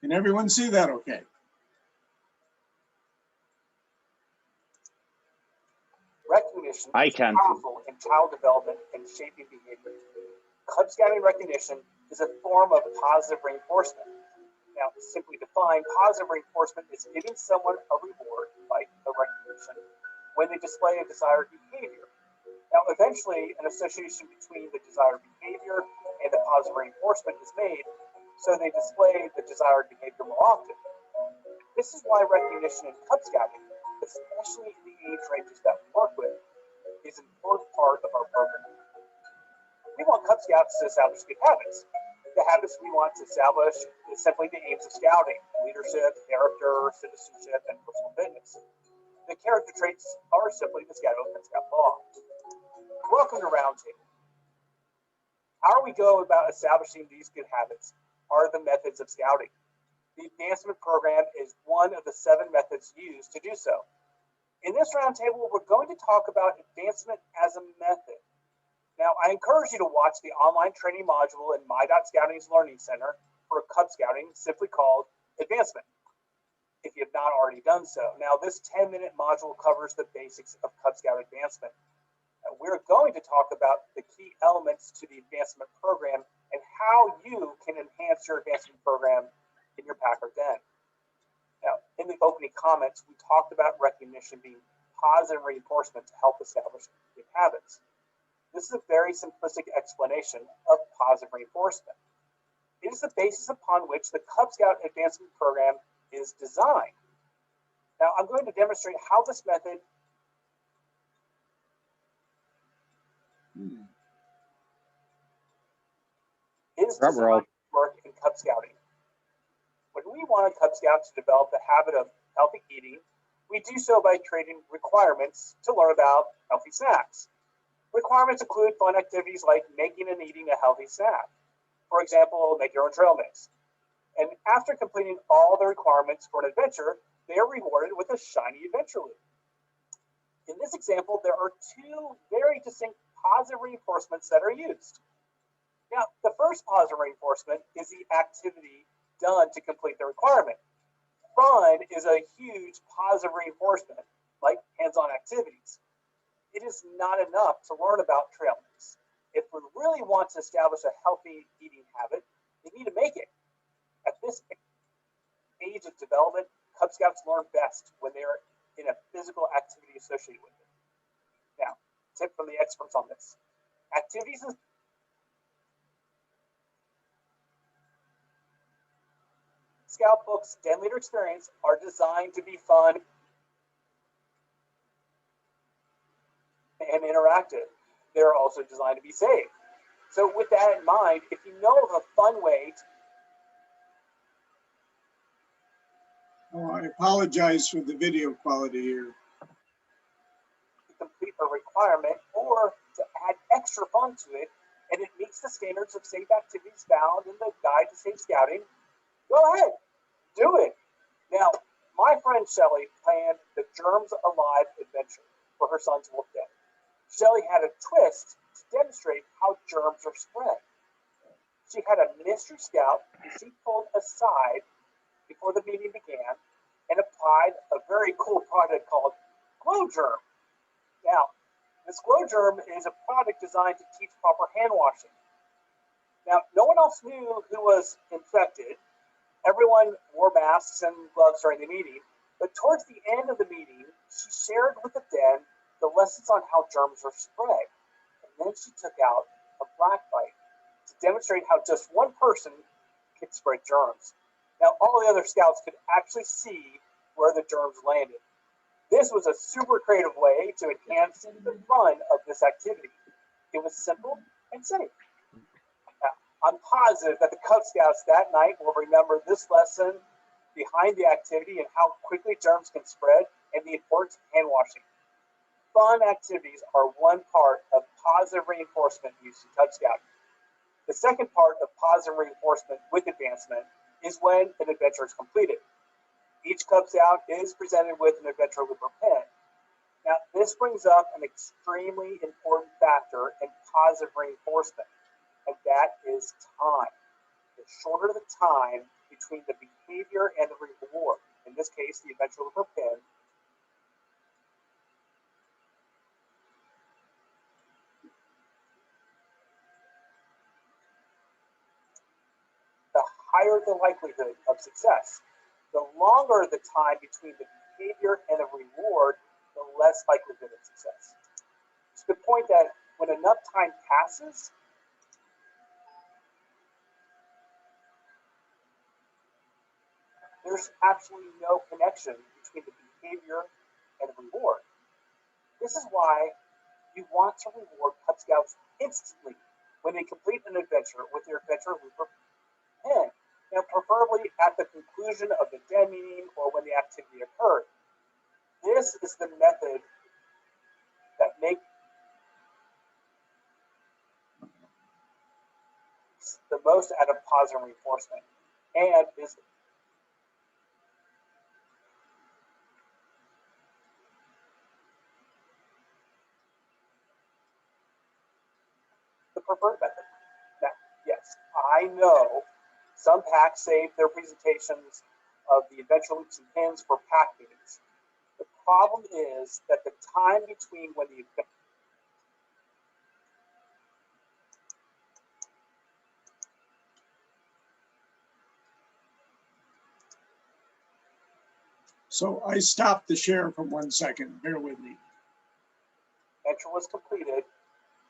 Speaker 3: Can everyone see that okay?
Speaker 1: Recognition
Speaker 2: I
Speaker 1: is
Speaker 2: can.
Speaker 1: powerful in child development and shaping behavior. Cub Scouting recognition is a form of positive reinforcement. Now, simply defined, positive reinforcement is giving someone a reward, like a recognition, when they display a desired behavior. Now, eventually, an association between the desired behavior and the positive reinforcement is made, so they display the desired behavior more often. This is why recognition in Cub Scouting, especially in the age ranges that we work with, is an important part of our program. We want Cub Scouts to establish good habits. The habits we want to establish is simply the aims of Scouting: leadership, character, citizenship, and personal fitness. The character traits are simply the Scout Oath and Scout Law. Welcome to Roundtable. How we go about establishing these good habits are the methods of Scouting. The advancement program is one of the 7 methods used to do so. In this roundtable, we're going to talk about advancement as a method. Now, I encourage you to watch the online training module in My.Scouting's Learning Center for Cub Scouting, simply called Advancement, if you have not already done so. Now, this 10-minute module covers the basics of Cub Scout advancement. We're going to talk about the key elements to the advancement program and how you can enhance your advancement program in your pack or den. Now, in the opening comments, we talked about recognition being positive reinforcement to help establish good habits. This is a very simplistic explanation of positive reinforcement. It is the basis upon which the Cub Scout advancement program is designed. Now, I'm going to demonstrate how this method is designed to work in Cub Scouting. When we want a Cub Scout to develop the habit of healthy eating, we do so by creating requirements to learn about healthy snacks. Requirements include fun activities like making and eating a healthy snack. For example, make your own trail mix. And after completing all the requirements for an adventure, they are rewarded with a shiny adventure loop. In this example, there are 2 very distinct positive reinforcements that are used. Now, the first positive reinforcement is the activity done to complete the requirement. Fun is a huge positive reinforcement, like hands-on activities. It is not enough to learn about trail mix. If we really want to establish a healthy eating habit, we need to make it. At this age of development, Cub Scouts learn best when they are in a physical activity associated with it. Now, tip from the experts on this. Activities in Scout Book's Den Leader Experience are designed to be fun and interactive. They're also designed to be safe. So with that in mind, if you know of a fun way
Speaker 3: I apologize for the video quality here.
Speaker 1: to complete a requirement or to add extra fun to it, and it meets the standards of safe activities found in the Guide to Safe Scouting, go ahead, do it. Now, my friend Shelly planned the Germs Alive adventure for her son's Wolf Den. Shelly had a twist to demonstrate how germs are spread. She had a mystery scout who she pulled aside before the meeting began and applied a very cool product called Glow Germ. Now, this Glow Germ is a product designed to teach proper hand washing. Now, no one else knew who was infected. Everyone wore masks and gloves during the meeting, but towards the end of the meeting, she shared with the den the lessons on how germs are spread. And then she took out a black bite to demonstrate how just one person can spread germs. Now, all the other scouts could actually see where the germs landed. This was a super creative way to enhance the fun of this activity. It was simple and safe. Now, I'm positive that the Cub Scouts that night will remember this lesson behind the activity and how quickly germs can spread and the importance of hand washing. Fun activities are one part of positive reinforcement used in Cub Scouting. The second part of positive reinforcement with advancement is when an adventure is completed. Each Cub Scout is presented with an adventure looper pin. Now, this brings up an extremely important factor in positive reinforcement, and that is time. The shorter the time between the behavior and the reward, in this case, the adventure looper pin, the higher the likelihood of success. The longer the time between the behavior and the reward, the less likelihood of success. To the point that when enough time passes, there's absolutely no connection between the behavior and the reward. This is why you want to reward Cub Scouts instantly when they complete an adventure with their adventure looper pin. Now, preferably at the conclusion of the den meeting or when the activity occurred. This is the method that makes the most out of positive reinforcement and is the preferred method. Now, yes, I know some packs save their presentations of the adventure loops and pins for pack meetings. The problem is that the time between when the
Speaker 3: So I stopped the share for 1 second. Bear with me.
Speaker 1: adventure was completed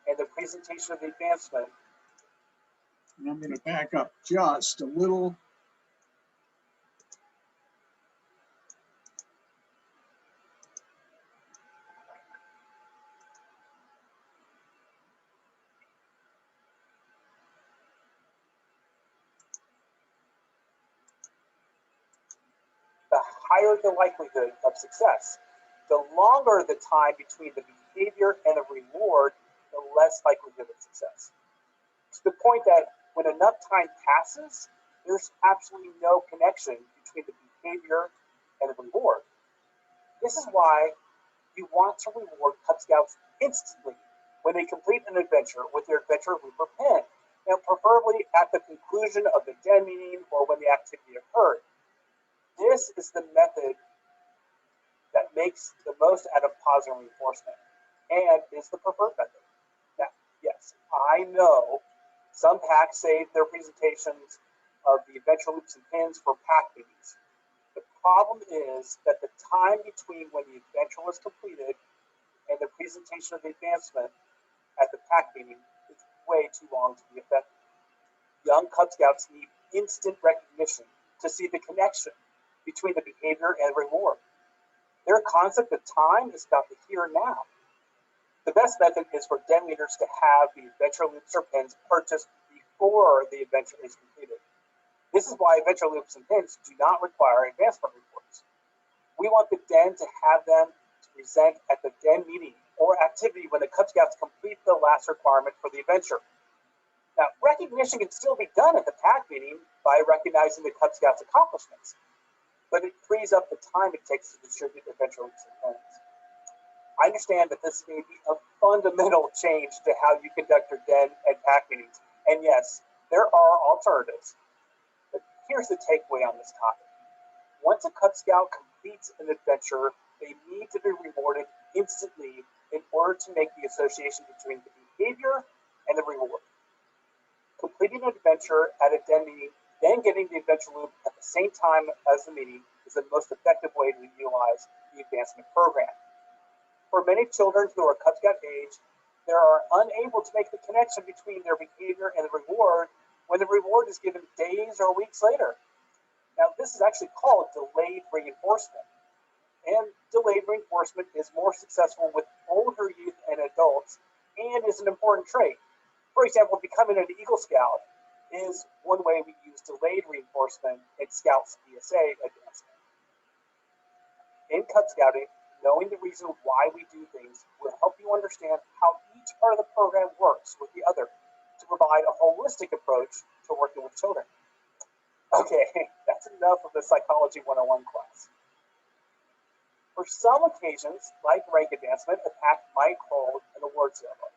Speaker 1: and the presentation of the advancement.
Speaker 3: And I'm going to back up just a little.
Speaker 1: The higher the likelihood of success. The longer the time between the behavior and the reward, the less likelihood of success. To the point that when enough time passes, there's absolutely no connection between the behavior and the reward. This is why you want to reward Cub Scouts instantly when they complete an adventure with their adventure looper pin. Now, preferably at the conclusion of the den meeting or when the activity occurred. This is the method that makes the most out of positive reinforcement and is the preferred method. Now, yes, I know some packs save their presentations of the adventure loops and pins for pack meetings. The problem is that the time between when the adventure was completed and the presentation of the advancement at the pack meeting is way too long to be effective. Young Cub Scouts need instant recognition to see the connection between the behavior and reward. Their concept of time is about the here and now. The best method is for den leaders to have the adventure loops or pins purchased before the adventure is completed. This is why adventure loops and pins do not require advancement reports. We want the den to have them to present at the den meeting or activity when the Cub Scouts complete the last requirement for the adventure. Now, recognition can still be done at the pack meeting by recognizing the Cub Scouts' accomplishments, but it frees up the time it takes to distribute adventure loops and pins. I understand that this may be a fundamental change to how you conduct your den and pack meetings, and yes, there are alternatives. But here's the takeaway on this topic. Once a Cub Scout completes an adventure, they need to be rewarded instantly in order to make the association between the behavior and the reward. Completing an adventure at a den meeting, then getting the adventure loop at the same time as the meeting is the most effective way to utilize the advancement program. For many children who are Cub Scout age, they are unable to make the connection between their behavior and the reward when the reward is given days or weeks later. Now, this is actually called delayed reinforcement. And delayed reinforcement is more successful with older youth and adults and is an important trait. For example, becoming an Eagle Scout is one way we use delayed reinforcement in Scouts ESA advancement. In Cub Scouting, knowing the reason why we do things will help you understand how each part of the program works with the other to provide a holistic approach to working with children. Okay, that's enough of the Psychology 101 class. For some occasions, like rank advancement, a pack might hold an award ceremony.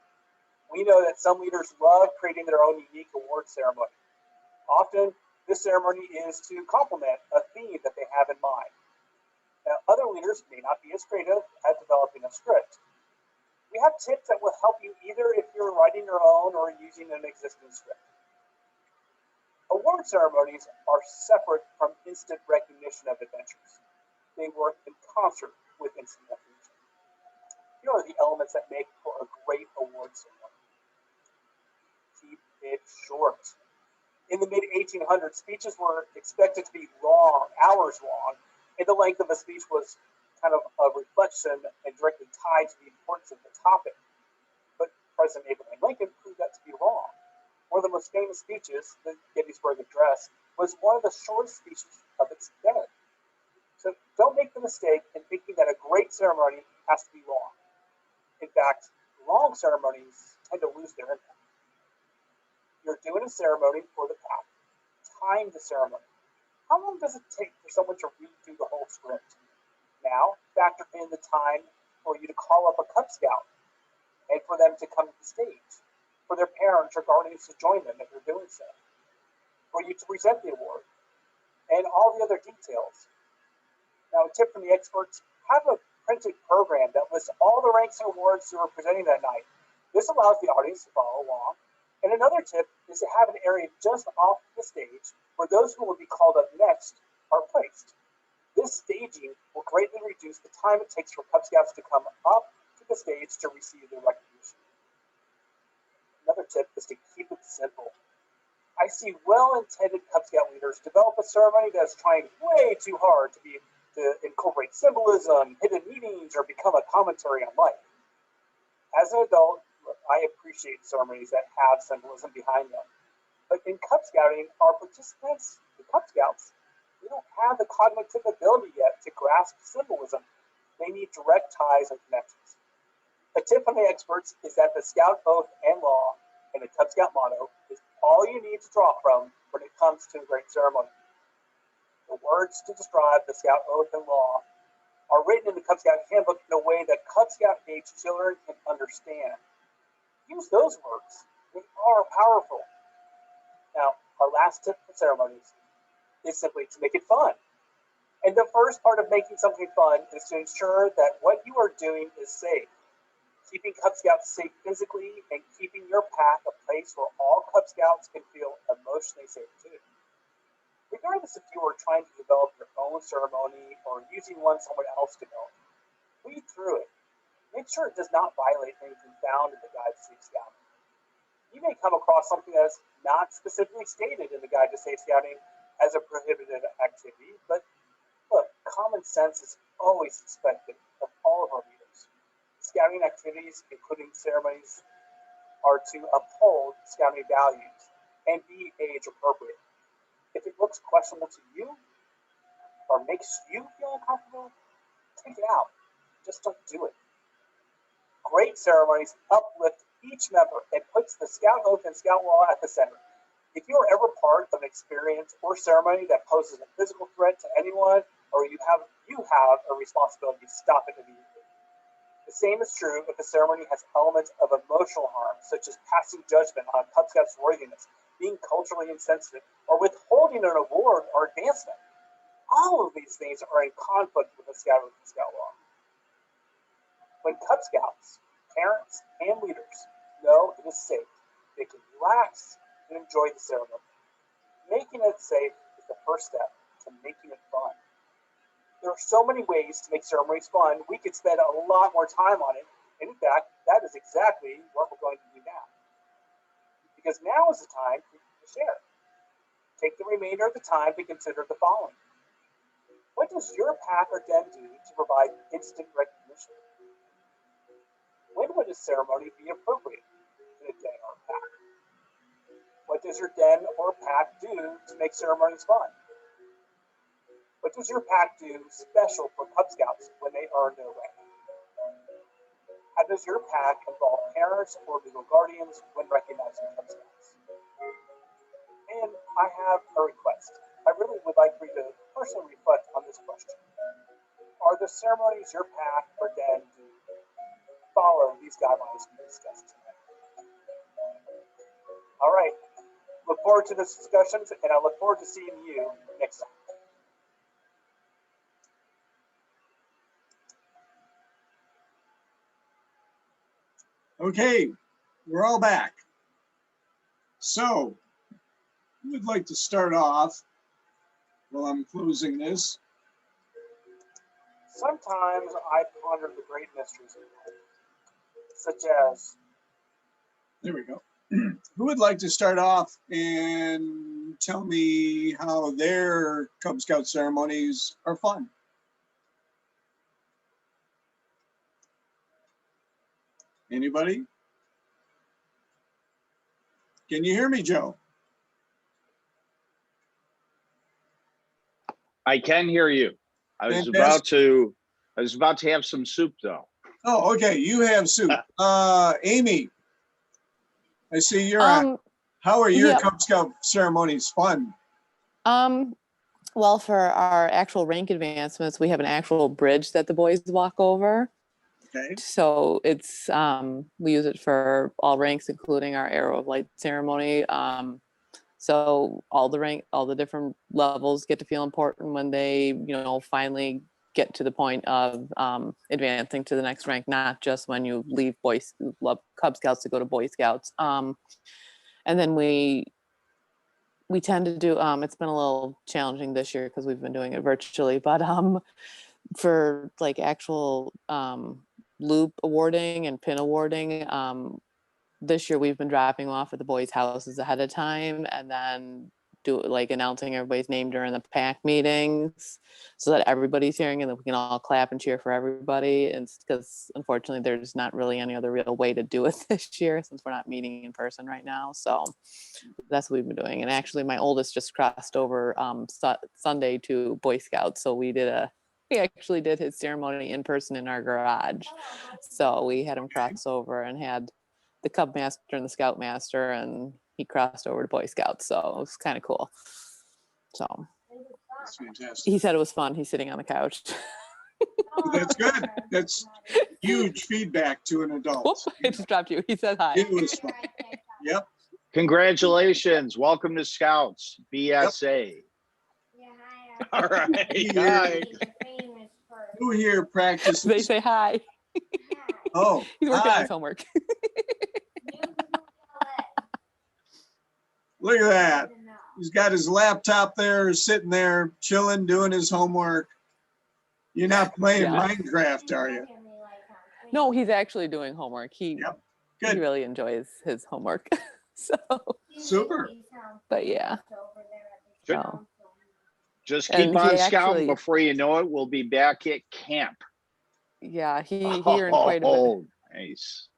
Speaker 1: We know that some leaders love creating their own unique award ceremony. Often, this ceremony is to complement a theme that they have in mind. Now, other leaders may not be as creative at developing a script. We have tips that will help you either if you're writing your own or using an existing script. Award ceremonies are separate from instant recognition of adventures. They work in concert with instant recognition. Here are the elements that make for a great award ceremony. Keep it short. In the mid-1800s, speeches were expected to be long, hours long, and the length of a speech was kind of a reflection and directly tied to the importance of the topic. But President Abraham Lincoln proved that to be wrong. One of the most famous speeches, the Gettysburg Address, was one of the shortest speeches of its day. So don't make the mistake in thinking that a great ceremony has to be long. In fact, long ceremonies tend to lose their impact. You're doing a ceremony for the pack. Time the ceremony. How long does it take for someone to read through the whole script? Now, factor in the time for you to call up a Cub Scout and for them to come to the stage, for their parents or guardians to join them if they're doing so, for you to present the award, and all the other details. Now, a tip from the experts, have a printed program that lists all the ranks and awards you are presenting that night. This allows the audience to follow along. And another tip is to have an area just off the stage where those who will be called up next are placed. This staging will greatly reduce the time it takes for Cub Scouts to come up to the stage to receive their recognition. Another tip is to keep it simple. I see well-intended Cub Scout leaders develop a ceremony that's trying way too hard to incorporate symbolism, hidden meanings, or become a commentary on life. As an adult, I appreciate ceremonies that have symbolism behind them. But in Cub Scouting, our participants, the Cub Scouts, they don't have the cognitive ability yet to grasp symbolism. They need direct ties and connections. A tip from the experts is that the Scout Oath and Law and the Cub Scout motto is all you need to draw from when it comes to a great ceremony. The words to describe the Scout Oath and Law are written in the Cub Scout handbook in a way that Cub Scout age children can understand. Use those words. They are powerful. Now, our last tip for ceremonies is simply to make it fun. And the first part of making something fun is to ensure that what you are doing is safe. Keeping Cub Scouts safe physically and keeping your pack a place where all Cub Scouts can feel emotionally safe too. Regardless if you are trying to develop your own ceremony or using one someone else developed, read through it. Make sure it does not violate anything found in the Guide to Safe Scouting. You may come across something that is not specifically stated in the Guide to Safe Scouting as a prohibited activity, but look, common sense is always expected of all of our leaders. Scouting activities, including ceremonies, are to uphold Scouting values and be age appropriate. If it looks questionable to you or makes you feel uncomfortable, take it out. Just don't do it. Great ceremonies uplift each member and puts the Scout Oath and Scout Law at the center. If you are ever part of an experience or ceremony that poses a physical threat to anyone, or you have a responsibility to stop it immediately. The same is true if the ceremony has elements of emotional harm, such as passing judgment on Cub Scouts' worthiness, being culturally insensitive, or withholding an award or advancement. All of these things are in conflict with the Scout Oath and Scout Law. When Cub Scouts, parents, and leaders know it is safe, they can relax and enjoy the ceremony. Making it safe is the first step to making it fun. There are so many ways to make ceremonies fun. We could spend a lot more time on it. In fact, that is exactly what we're going to do now. Because now is the time for you to share. Take the remainder of the time to consider the following. What does your pack or den do to provide instant recognition? When would a ceremony be appropriate in a den or pack? What does your den or pack do to make ceremonies fun? What does your pack do special for Cub Scouts when they earn their rank? How does your pack involve parents or legal guardians when recognizing Cub Scouts? And I have a request. I really would like for you to personally reflect on this question. Are the ceremonies your pack or den do follow these guidelines we discussed tonight? All right. Look forward to this discussions, and I look forward to seeing you next time.
Speaker 3: Okay, we're all back. So, who would like to start off while I'm closing this?
Speaker 1: Sometimes I ponder the great mysteries of life, such as.
Speaker 3: There we go. Who would like to start off and tell me how their Cub Scout ceremonies are fun? Anybody? Can you hear me, Joe?
Speaker 2: I can hear you. I was about to have some soup though.
Speaker 3: Oh, okay. You have soup. Amy, I see you're on. How are your Cub Scout ceremonies fun?
Speaker 21: Well, for our actual rank advancements, we have an actual bridge that the boys walk over.
Speaker 3: Okay.
Speaker 21: So it's we use it for all ranks, including our Arrow of Light ceremony. So all the different levels get to feel important when they, finally get to the point of advancing to the next rank, not just when you leave Cub Scouts to go to Boy Scouts. And then we tend to do, it's been a little challenging this year because we've been doing it virtually, but for like actual loop awarding and pin awarding, this year we've been dropping them off at the boys' houses ahead of time and then announcing everybody's name during the pack meetings so that everybody's hearing and that we can all clap and cheer for everybody. And because unfortunately there's not really any other real way to do it this year since we're not meeting in person right now. So that's what we've been doing. And actually my oldest just crossed over Sunday to Boy Scouts. So we actually did his ceremony in person in our garage. So we had him cross over and had the Cub Master and the Scout Master, and he crossed over to Boy Scouts. So it was kind of cool. So
Speaker 3: that's fantastic.
Speaker 21: He said it was fun. He's sitting on the couch.
Speaker 3: That's good. That's huge feedback to an adult.
Speaker 21: Whoop, I just dropped you. He said hi.
Speaker 3: It was fun. Yep.
Speaker 2: Congratulations. Welcome to Scouts, BSA. Yep. All right. Hi.
Speaker 3: Who here practices?
Speaker 21: They say hi.
Speaker 3: Oh,
Speaker 21: he's working on his homework.
Speaker 3: Look at that. He's got his laptop there, sitting there, chilling, doing his homework. You're not playing Minecraft, are you?
Speaker 21: No, he's actually doing homework. He really enjoys his homework. So
Speaker 3: super.
Speaker 21: But yeah.
Speaker 2: So. Just keep on scouting. Before you know it, we'll be back at camp.
Speaker 21: Yeah, he earned quite a bit.
Speaker 2: Oh, nice.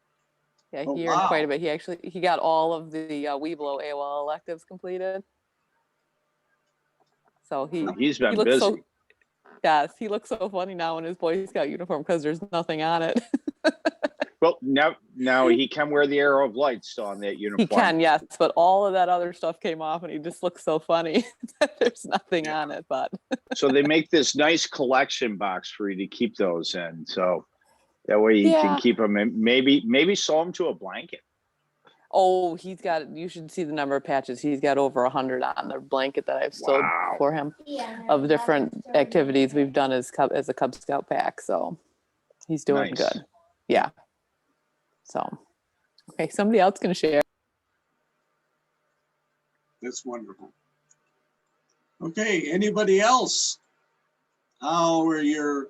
Speaker 21: Yeah, he earned quite a bit. He got all of the Weeblo AOL electives completed. So
Speaker 2: he's been busy.
Speaker 21: Yes, he looks so funny now in his Boy Scout uniform because there's nothing on it.
Speaker 2: Well, now he can wear the Arrow of Light still on that uniform.
Speaker 21: He can, yes, but all of that other stuff came off and he just looks so funny that there's nothing on it. But
Speaker 2: so they make this nice collection box for you to keep those in. So that way you can keep them in, maybe sew them to a blanket.
Speaker 21: Oh, you should see the number of patches. He's got over 100 on the blanket that I've sewed for him of different activities we've done as a Cub Scout pack. So he's doing good. Yeah. So, okay, somebody else can share.
Speaker 3: That's wonderful. Okay, anybody else? How are your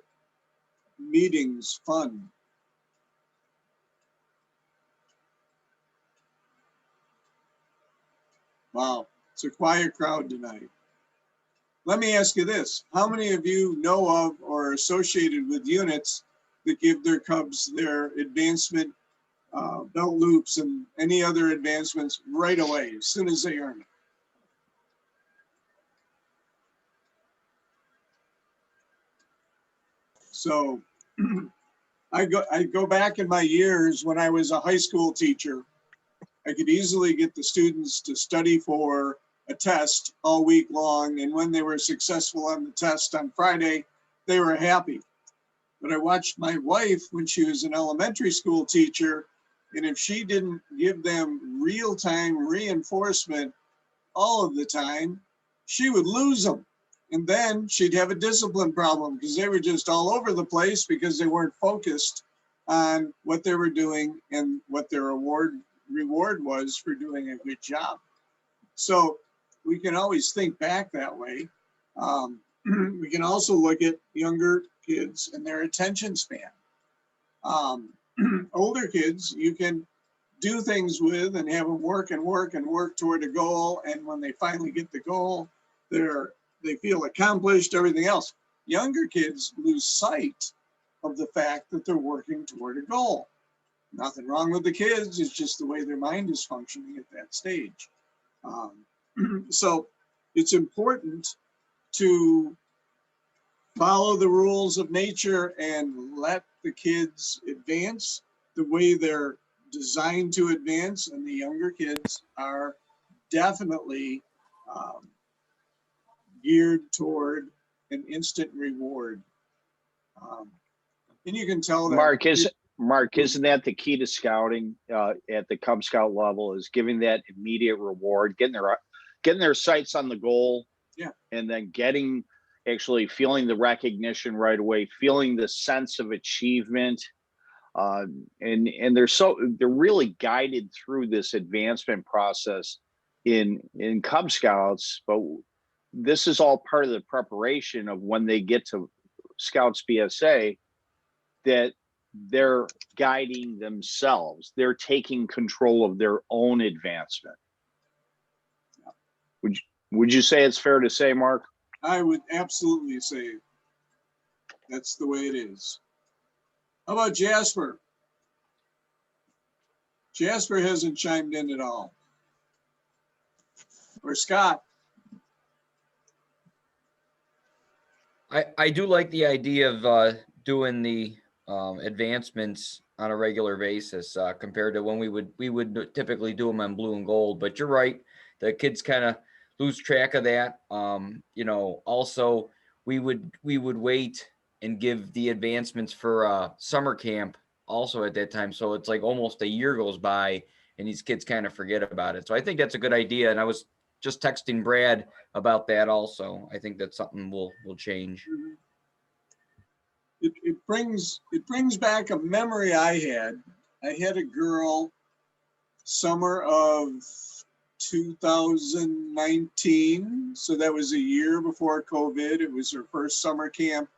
Speaker 3: meetings fun? Wow, it's a quiet crowd tonight. Let me ask you this. How many of you know of or are associated with units that give their cubs their advancement belt loops and any other advancements right away, as soon as they earn it? So I go back in my years when I was a high school teacher. I could easily get the students to study for a test all week long, and when they were successful on the test on Friday, they were happy. But I watched my wife when she was an elementary school teacher, and if she didn't give them real-time reinforcement all of the time, she would lose them. And then she'd have a discipline problem because they were just all over the place because they weren't focused on what they were doing and what their reward was for doing a good job. So we can always think back that way. We can also look at younger kids and their attention span. Older kids, you can do things with and have them work and work and work toward a goal. And when they finally get the goal, they feel accomplished, everything else. Younger kids lose sight of the fact that they're working toward a goal. Nothing wrong with the kids, it's just the way their mind is functioning at that stage. So it's important to follow the rules of nature and let the kids advance the way they're designed to advance, and the younger kids are definitely geared toward an instant reward. And you can tell that
Speaker 2: Mark, isn't that the key to scouting at the Cub Scout level, is giving that immediate reward, getting their sights on the goal, and then actually feeling the recognition right away, feeling the sense of achievement. And they're really guided through this advancement process in Cub Scouts, but this is all part of the preparation of when they get to Scouts BSA, that they're guiding themselves. They're taking control of their own advancement. Would you say it's fair to say, Mark?
Speaker 3: I would absolutely say that's the way it is. How about Jasper? Jasper hasn't chimed in at all. Or Scott?
Speaker 22: I do like the idea of doing the advancements on a regular basis compared to when we would typically do them on blue and gold. But you're right, the kids kind of lose track of that. Also we would wait and give the advancements for summer camp also at that time. So it's like almost a year goes by and these kids kind of forget about it. So I think that's a good idea. And I was just texting Brad about that also. I think that's something we'll change.
Speaker 3: It brings back a memory I had. I had a girl summer of 2019. So that was a year before COVID. It was her first summer camp.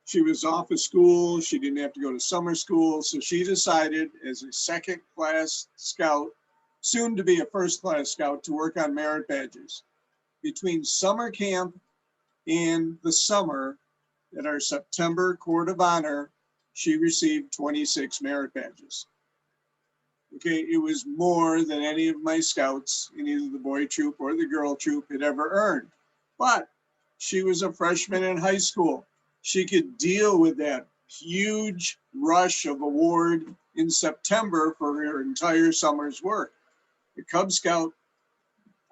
Speaker 3: She was off of school. She didn't have to go to summer school. So she decided as a second class scout, soon to be a first class scout, to work on merit badges. Between summer camp and the summer, at our September Court of Honor, she received 26 merit badges. Okay, it was more than any of my scouts in either the boy troop or the girl troop had ever earned. But she was a freshman in high school. She could deal with that huge rush of award in September for her entire summer's work. The Cub Scout,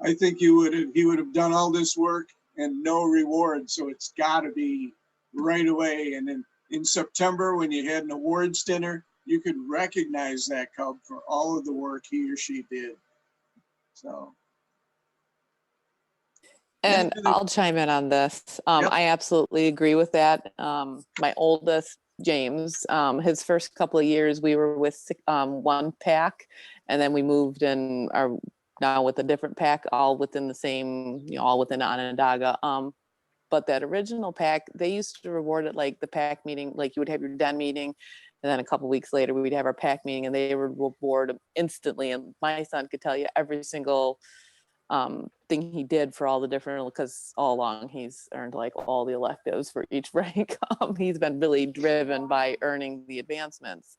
Speaker 3: I think he would have done all this work and no reward. So it's got to be right away. And then in September, when you had an awards dinner, you could recognize that Cub for all of the work he or she did. So.
Speaker 21: And I'll chime in on this. I absolutely agree with that. My oldest, James, his first couple of years, we were with one pack, and then we moved, and now with a different pack, all within the same, all within Onondaga. But that original pack, they used to reward it like the pack meeting, like you would have your den meeting, and then a couple weeks later we'd have our pack meeting, and they would reward them instantly. And my son could tell you every single thing he did for all the different, because all along he's earned like all the electives for each rank. He's been really driven by earning the advancements.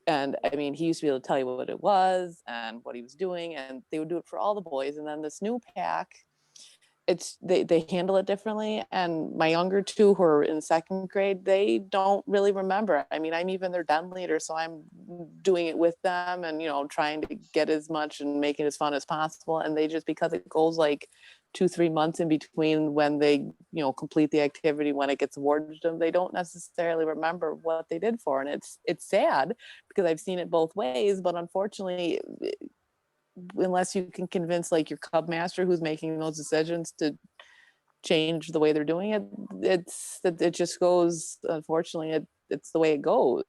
Speaker 21: And I mean, he used to be able to tell you what it was and what he was doing, and they would do it for all the boys. And then this new pack, they handle it differently. And my younger two who are in second grade, they don't really remember. I mean, I'm even their den leader, so I'm doing it with them and, trying to get as much and make it as fun as possible. And they just, because it goes like 2-3 months in between when they, complete the activity, when it gets awarded to them, they don't necessarily remember what they did for. And it's sad because I've seen it both ways, but unfortunately, unless you can convince like your Cub master who's making those decisions to change the way they're doing it, it just goes, unfortunately, it's the way it goes.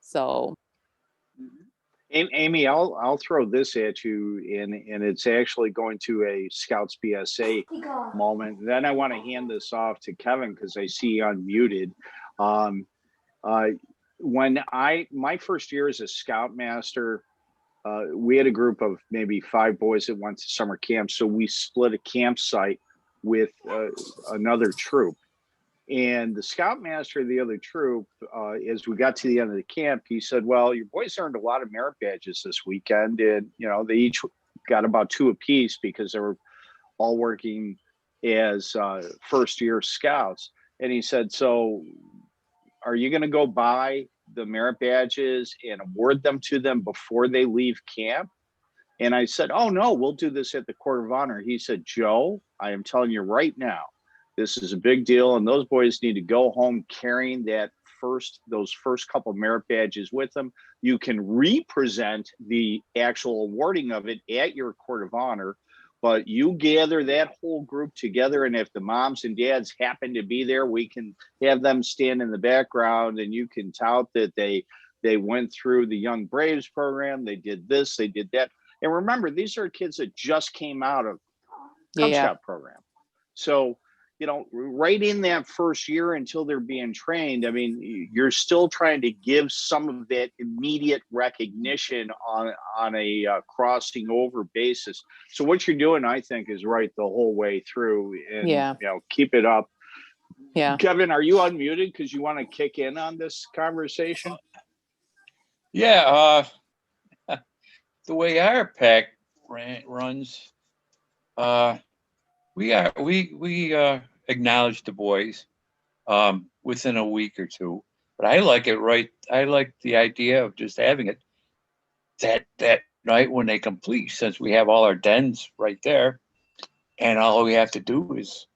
Speaker 21: So
Speaker 2: Amy, I'll throw this at you, and it's actually going to a Scouts BSA moment. Then I want to hand this off to Kevin because I see you unmuted. When my first year as a Scoutmaster, we had a group of maybe 5 boys that went to summer camp. So we split a campsite with another troop. And the Scoutmaster of the other troop, as we got to the end of the camp, he said, well, your boys earned a lot of merit badges this weekend. And, they each got about 2 apiece because they were all working as first year Scouts. And he said, so are you going to go buy the merit badges and award them to them before they leave camp? And I said, oh no, we'll do this at the Court of Honor. He said, Joe, I am telling you right now, this is a big deal, and those boys need to go home carrying those first couple merit badges with them. You can represent the actual awarding of it at your Court of Honor, but you gather that whole group together, and if the moms and dads happen to be there, we can have them stand in the background, and you can tout that they went through the Young Braves program, they did this, they did that. And remember, these are kids that just came out of Cub Scout program. So, right in that first year until they're being trained, I mean, you're still trying to give some of that immediate recognition on a crossing over basis. So what you're doing, I think, is right the whole way through, and keep it up.
Speaker 21: Yeah.
Speaker 2: Kevin, are you unmuted because you want to kick in on this conversation?
Speaker 18: Yeah, the way our pack runs, we acknowledge the boys within a week or two. But I like it I like the idea of just having it that night when they complete, since we have all our dens right there, and all we have to do is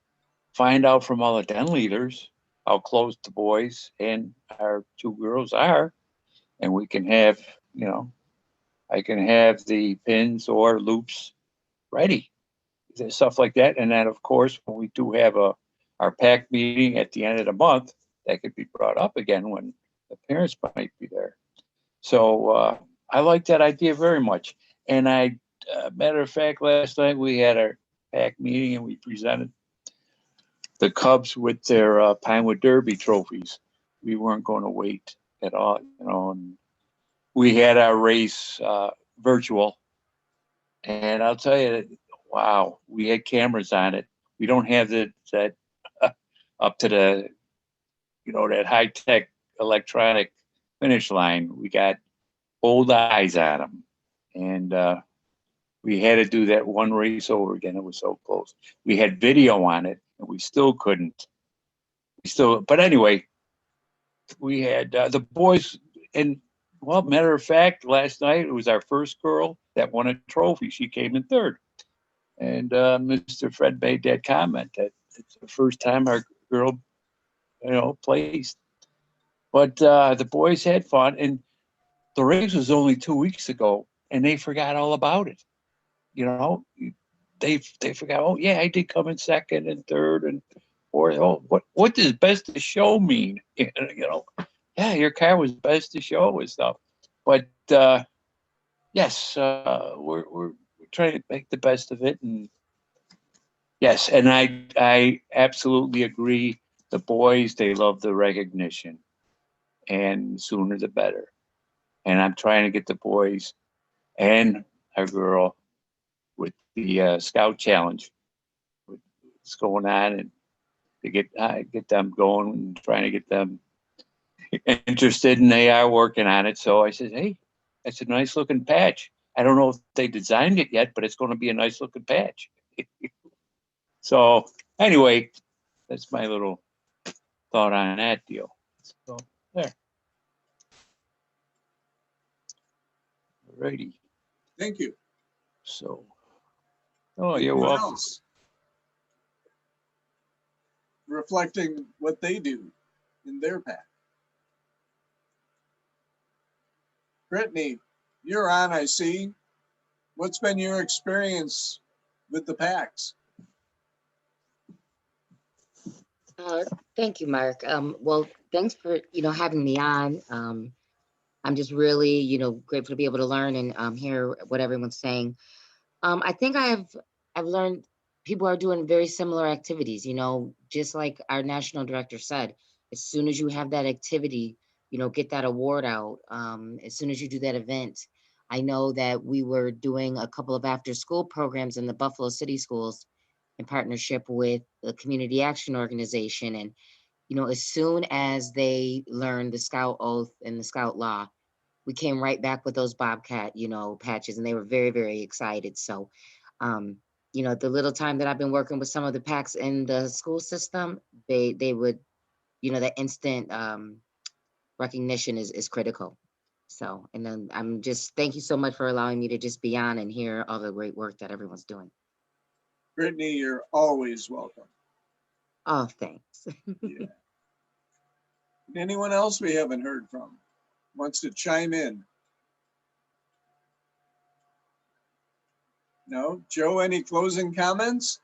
Speaker 18: find out from all the den leaders how close the boys and our 2 girls are, and we can have, I can have the pins or loops ready, stuff like that. And then, of course, when we do have our pack meeting at the end of the month, that could be brought up again when the parents might be there. So I like that idea very much. And matter of fact, last night we had our pack meeting and we presented the Cubs with their Pinewood Derby trophies. We weren't going to wait at all, and we had our race virtual. And I'll tell you, wow, we had cameras on it. We don't have that up to the, that high-tech electronic finish line. We got old eyes on them. And we had to do that one race over again. It was so close. We had video on it, and we still couldn't. But anyway, we had the boys, and well, matter of fact, last night it was our first girl that won a trophy. She came in 3rd. And Mr. Fred made that comment that it's the first time our girl, placed. But the boys had fun, and the race was only 2 weeks ago, and they forgot all about it. They forgot. Oh yeah, I did come in 2nd and 3rd and 4th. Oh, what does best of show mean? Yeah, your car was best of show and stuff. But yes, we're try to make the best of it. And yes, and I absolutely agree. The boys, they love the recognition, and sooner the better. And I'm trying to get the boys and our girl with the Scout Challenge. What's going on, and to get them going and trying to get them interested, and they are working on it. So I said, hey, that's a nice looking patch. I don't know if they designed it yet, but it's going to be a nice looking patch. So anyway, that's my little thought on that deal. So there. Alrighty.
Speaker 3: Thank you.
Speaker 18: So, oh, you're
Speaker 3: Anyone
Speaker 18: welcome.
Speaker 3: else? Reflecting what they do in their pack. Brittany, you're on, I see. What's been your experience with the packs?
Speaker 13: Thank you, Mark. Well, thanks for, having me on. I'm just really, grateful to be able to learn and hear what everyone's saying. I think I've learned people are doing very similar activities, just like our national director said, as soon as you have that activity, get that award out. As soon as you do that event, I know that we were doing a couple of after school programs in the Buffalo City schools in partnership with the Community Action Organization. And, as soon as they learned the Scout Oath and the Scout Law, we came right back with those Bobcat, patches, and they were very, very excited. So, the little time that I've been working with some of the packs in the school system, they would, the instant recognition is critical. So, and then thank you so much for allowing me to just be on and hear all the great work that everyone's doing.
Speaker 3: Brittany, you're always welcome.
Speaker 13: Oh, thanks.
Speaker 3: Yeah. Anyone else we haven't heard from wants to chime in? No? Joe, any closing comments?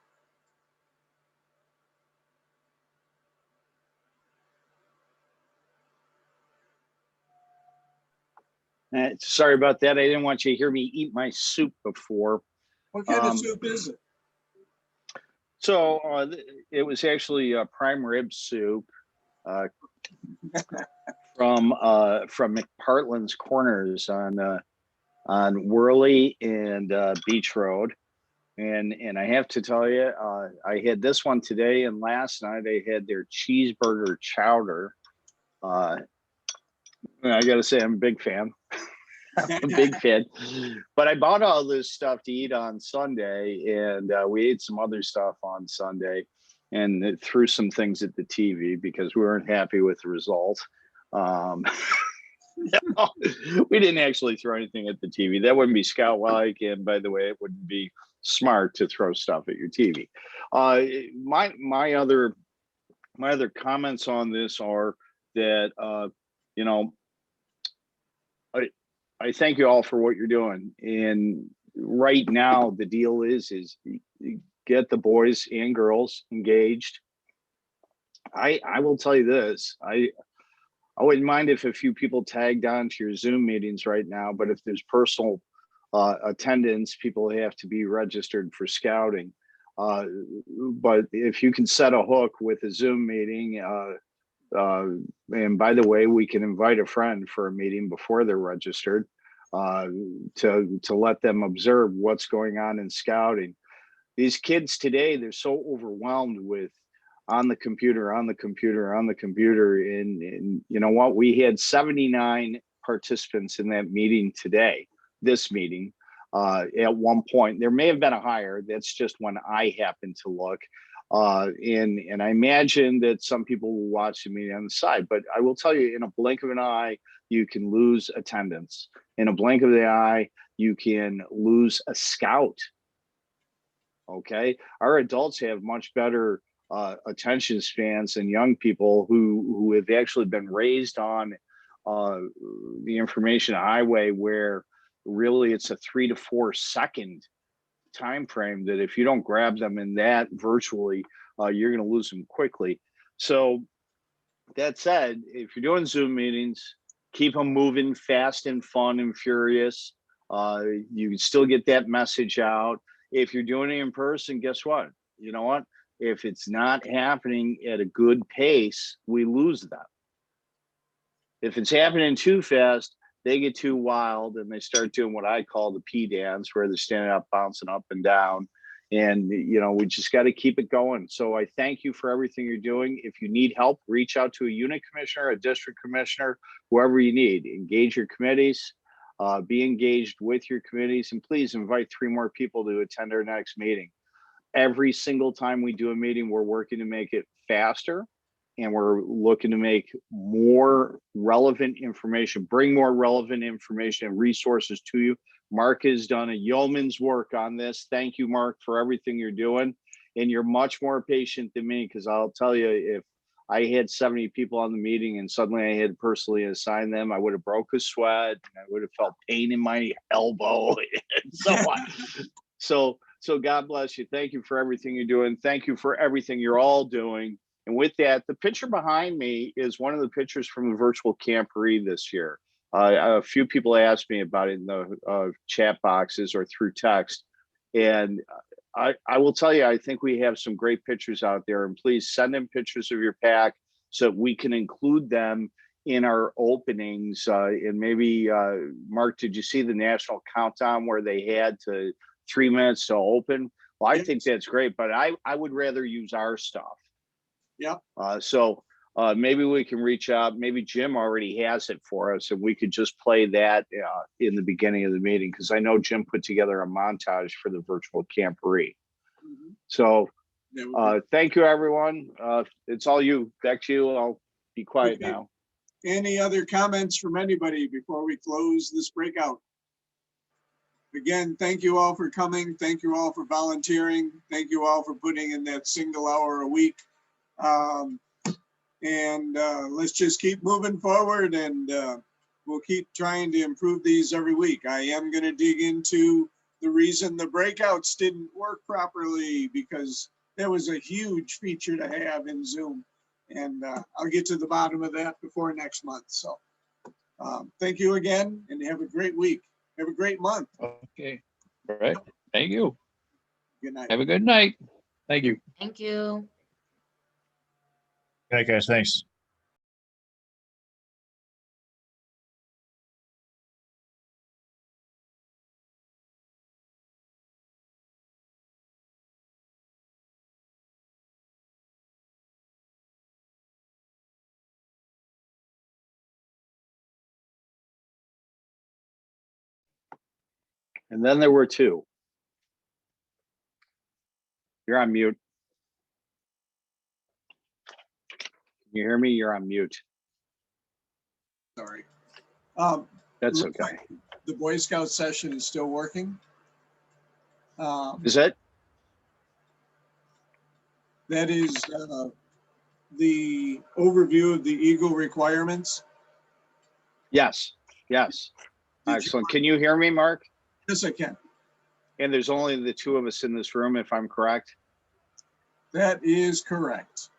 Speaker 2: Sorry about that. I didn't want you to hear me eat my soup before.
Speaker 3: What kind of soup is it?
Speaker 2: So it was actually a prime rib soup from McPartland's Corners on Worley and Beach Road, and I have to tell you, I had this one today, and last night I had their cheeseburger chowder. I got to say, I'm a big fan. I'm a big fan, but I bought all this stuff to eat on Sunday, and we ate some other stuff on Sunday, and threw some things at the TV because we weren't happy with the result. We didn't actually throw anything at the TV. That wouldn't be Scout-like, and by the way, it wouldn't be smart to throw stuff at your TV. My other comments on this are that I thank you all for what you're doing. And right now, the deal is get the boys and girls engaged. I will tell you this. I wouldn't mind if a few people tagged on to your Zoom meetings right now, but if there's personal attendance, people have to be registered for scouting. But if you can set a hook with a Zoom meeting, and by the way, we can invite a friend for a meeting before they're registered to let them observe what's going on in scouting. These kids today, they're so overwhelmed with on the computer. And you know what? We had 79 participants in that meeting today, this meeting. At one point, there may have been a higher. That's just when I happened to look. And I imagine that some people will watch the meeting on the side, but I will tell you, in a blink of an eye, you can lose attendance. In a blink of the eye, you can lose a scout. Okay, our adults have much better attention spans than young people who have actually been raised on the information highway, where really it's a 3 to 4 second time frame that if you don't grab them in that virtually, you're going to lose them quickly. So that said, if you're doing Zoom meetings, keep them moving fast and fun and furious. You can still get that message out. If you're doing it in person, guess what? You know what? If it's not happening at a good pace, we lose them. If it's happening too fast, they get too wild and they start doing what I call the P dance, where they're standing up, bouncing up and down. And, you know, we just got to keep it going. So I thank you for everything you're doing. If you need help, reach out to a unit commissioner, a district commissioner, whoever you need. Engage your committees, be engaged with your committees, and please invite 3 more people to attend our next meeting. Every single time we do a meeting, we're working to make it faster, and we're looking to make more relevant information, bring more relevant information and resources to you. Mark has done a yeoman's work on this. Thank you, Mark, for everything you're doing. And you're much more patient than me, because I'll tell you, if I had 70 people on the meeting and suddenly I had to personally assign them, I would have broke a sweat. I would have felt pain in my elbow and so on. So God bless you. Thank you for everything you're doing. Thank you for everything you're all doing. And with that, the picture behind me is one of the pictures from the virtual Camporee this year. A few people asked me about it in the chat boxes or through text. And I will tell you, I think we have some great pictures out there, and please send in pictures of your pack so we can include them in our openings. And maybe, Mark, did you see the national countdown where they had 3 minutes to open? Well, I think that's great, but I would rather use our stuff.
Speaker 3: Yep.
Speaker 2: So maybe we can reach out. Maybe Jim already has it for us, and we could just play that in the beginning of the meeting, because I know Jim put together a montage for the virtual Camporee. So thank you, everyone. It's all you. Back to you. I'll be quiet now.
Speaker 3: Any other comments from anybody before we close this breakout? Again, thank you all for coming. Thank you all for volunteering. Thank you all for putting in that single hour a week. Let's just keep moving forward, and we'll keep trying to improve these every week. I am going to dig into the reason the breakouts didn't work properly, because that was a huge feature to have in Zoom. And I'll get to the bottom of that before next month. So thank you again, and have a great week. Have a great month.
Speaker 18: Okay. All right. Thank you.
Speaker 3: Good night.
Speaker 18: Have a good night. Thank you.
Speaker 13: Thank you.
Speaker 15: Okay, guys, thanks.
Speaker 2: And then there were 2. You're on mute. Can you hear me? You're on mute.
Speaker 3: Sorry.
Speaker 2: That's okay.
Speaker 3: The Boy Scout session is still working.
Speaker 2: Is it?
Speaker 3: That is the overview of the Eagle requirements.
Speaker 2: Yes. Yes. Excellent. Can you hear me, Mark?
Speaker 3: Yes, I can.
Speaker 2: And there's only the 2 of us in this room, if I'm correct?
Speaker 3: That is correct.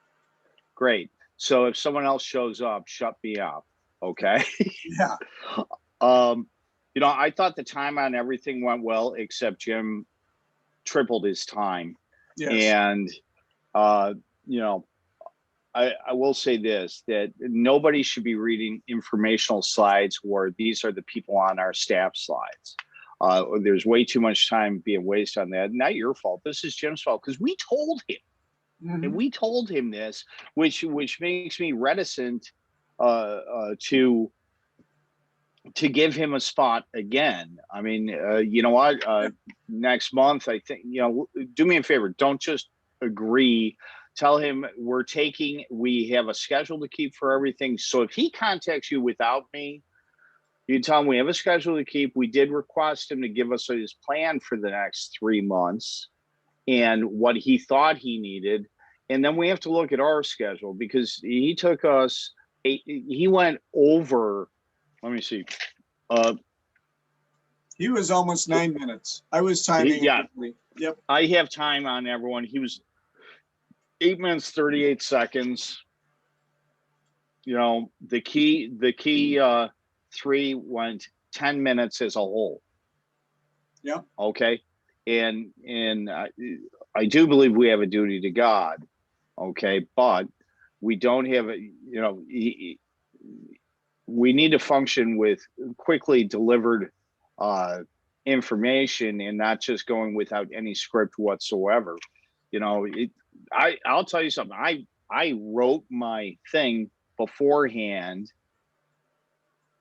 Speaker 2: Great. So if someone else shows up, shut me up. Okay.
Speaker 3: Yeah.
Speaker 2: You know, I thought the time on everything went well, except Jim tripled his time.
Speaker 3: Yes.
Speaker 2: And, you know, I will say this, that nobody should be reading informational slides where these are the people on our staff slides. There's way too much time being wasted on that. Not your fault. This is Jim's fault, because we told him. And we told him this, which makes me reticent to give him a spot again. I mean, you know what? Next month, I think, you know, do me a favor. Don't just agree. Tell him we have a schedule to keep for everything. So if he contacts you without me, you tell him we have a schedule to keep. We did request him to give us his plan for the next 3 months and what he thought he needed. And then we have to look at our schedule, because he took us, he went over, let me see.
Speaker 3: He was almost 9 minutes. I was timing.
Speaker 2: Yeah.
Speaker 3: Yep.
Speaker 2: I have time on everyone. He was 8 minutes, 38 seconds. You know, the key 3 went 10 minutes as a whole.
Speaker 3: Yeah.
Speaker 2: Okay. And I do believe we have a duty to God. Okay. But we don't have a, you know, we need to function with quickly delivered information and not just going without any script whatsoever. You know, I'll tell you something. I wrote my thing beforehand,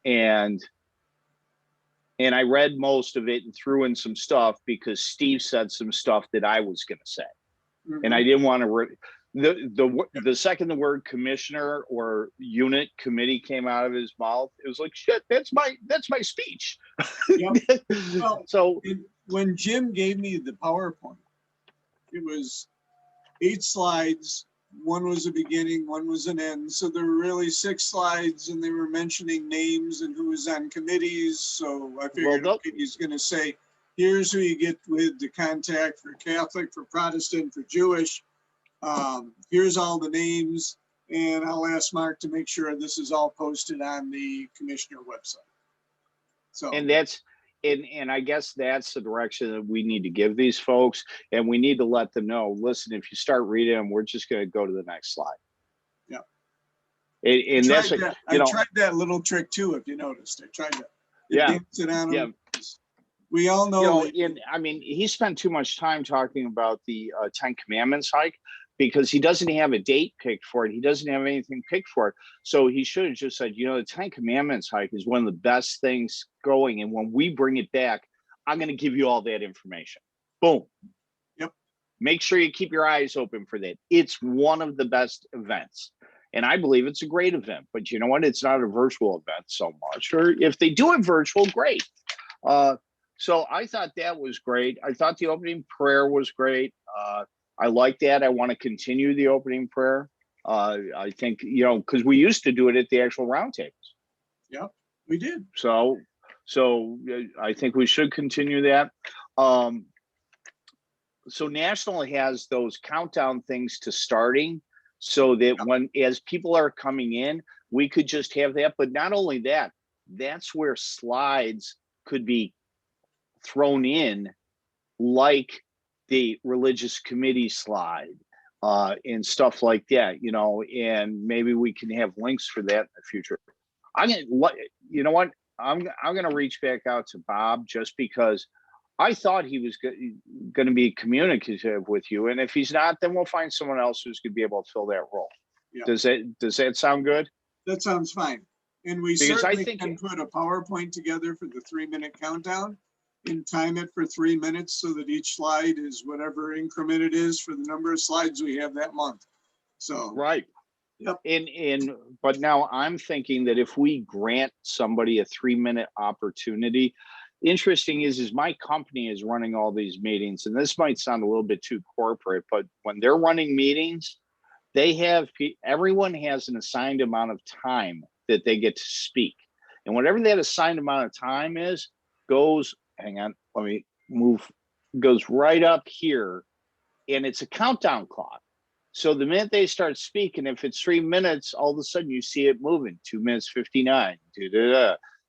Speaker 2: and I read most of it and threw in some stuff because Steve said some stuff that I was going to say, and I didn't want to. The second the word commissioner or unit committee came out of his mouth, it was like, shit, that's my speech.
Speaker 3: Yep. Well,
Speaker 2: So
Speaker 3: when Jim gave me the PowerPoint, it was 8 slides. One was a beginning, one was an end. So there were really 6 slides, and they were mentioning names and who was on committees. So I figured, okay, he's going to say, here's who you get with the contact for Catholic, for Protestant, for Jewish. Here's all the names, and I'll ask Mark to make sure this is all posted on the commissioner website. So,
Speaker 2: and that's, and I guess that's the direction that we need to give these folks, and we need to let them know, listen, if you start reading them, we're just going to go to the next slide.
Speaker 3: Yeah.
Speaker 2: And that's,
Speaker 3: I tried that little trick too, if you noticed. I tried to dance it on them. We all know,
Speaker 2: I mean, he spent too much time talking about the 10 Commandments hike because he doesn't have a date picked for it. He doesn't have anything picked for it. So he should have just said, you know, the 10 Commandments hike is one of the best things going. And when we bring it back, I'm going to give you all that information. Boom.
Speaker 3: Yep.
Speaker 2: Make sure you keep your eyes open for that. It's one of the best events. And I believe it's a great event. But you know what? It's not a virtual event so much. Or if they do it virtual, great. So I thought that was great. I thought the opening prayer was great. I like that. I want to continue the opening prayer. I think, you know, because we used to do it at the actual roundtables.
Speaker 3: Yeah, we did.
Speaker 2: So I think we should continue that. So National has those countdown things to starting so that as people are coming in, we could just have that. But not only that, that's where slides could be thrown in, like the religious committee slide and stuff like that, you know, and maybe we can have links for that in the future. You know what? I'm going to reach back out to Bob just because I thought he was going to be communicative with you. And if he's not, then we'll find someone else who's going to be able to fill that role.
Speaker 3: Yeah.
Speaker 2: Does that sound good?
Speaker 3: That sounds fine. And we
Speaker 2: Because
Speaker 3: certainly can put a PowerPoint together for the 3-minute countdown and time it for 3 minutes so that each slide is whatever increment it is for the number of slides we have that month. So,
Speaker 2: right.
Speaker 3: Yep.
Speaker 2: But now I'm thinking that if we grant somebody a 3-minute opportunity, interesting is my company is running all these meetings, and this might sound a little bit too corporate, but when they're running meetings, everyone has an assigned amount of time that they get to speak. And whatever that assigned amount of time is, goes right up here, and it's a countdown clock. So the minute they start speaking, if it's 3 minutes, all of a sudden you see it moving 2 minutes 59,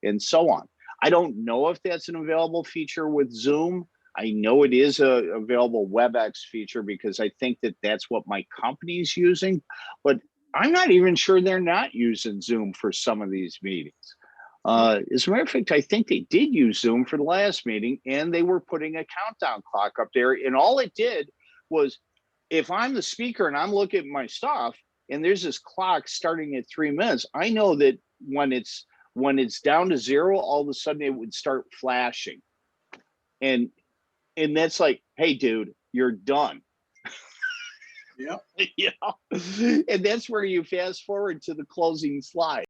Speaker 2: and so on. I don't know if that's an available feature with Zoom. I know it is a available WebEx feature because I think that that's what my company's using, but I'm not even sure they're not using Zoom for some of these meetings. As a matter of fact, I think they did use Zoom for the last meeting, and they were putting a countdown clock up there. And all it did was, if I'm the speaker and I'm looking at my stuff and there's this clock starting at 3 minutes, I know that when it's down to 0, all of a sudden it would start flashing. And that's like, hey, dude, you're done.
Speaker 3: Yep.
Speaker 2: You know? And that's where you fast forward to the closing slide.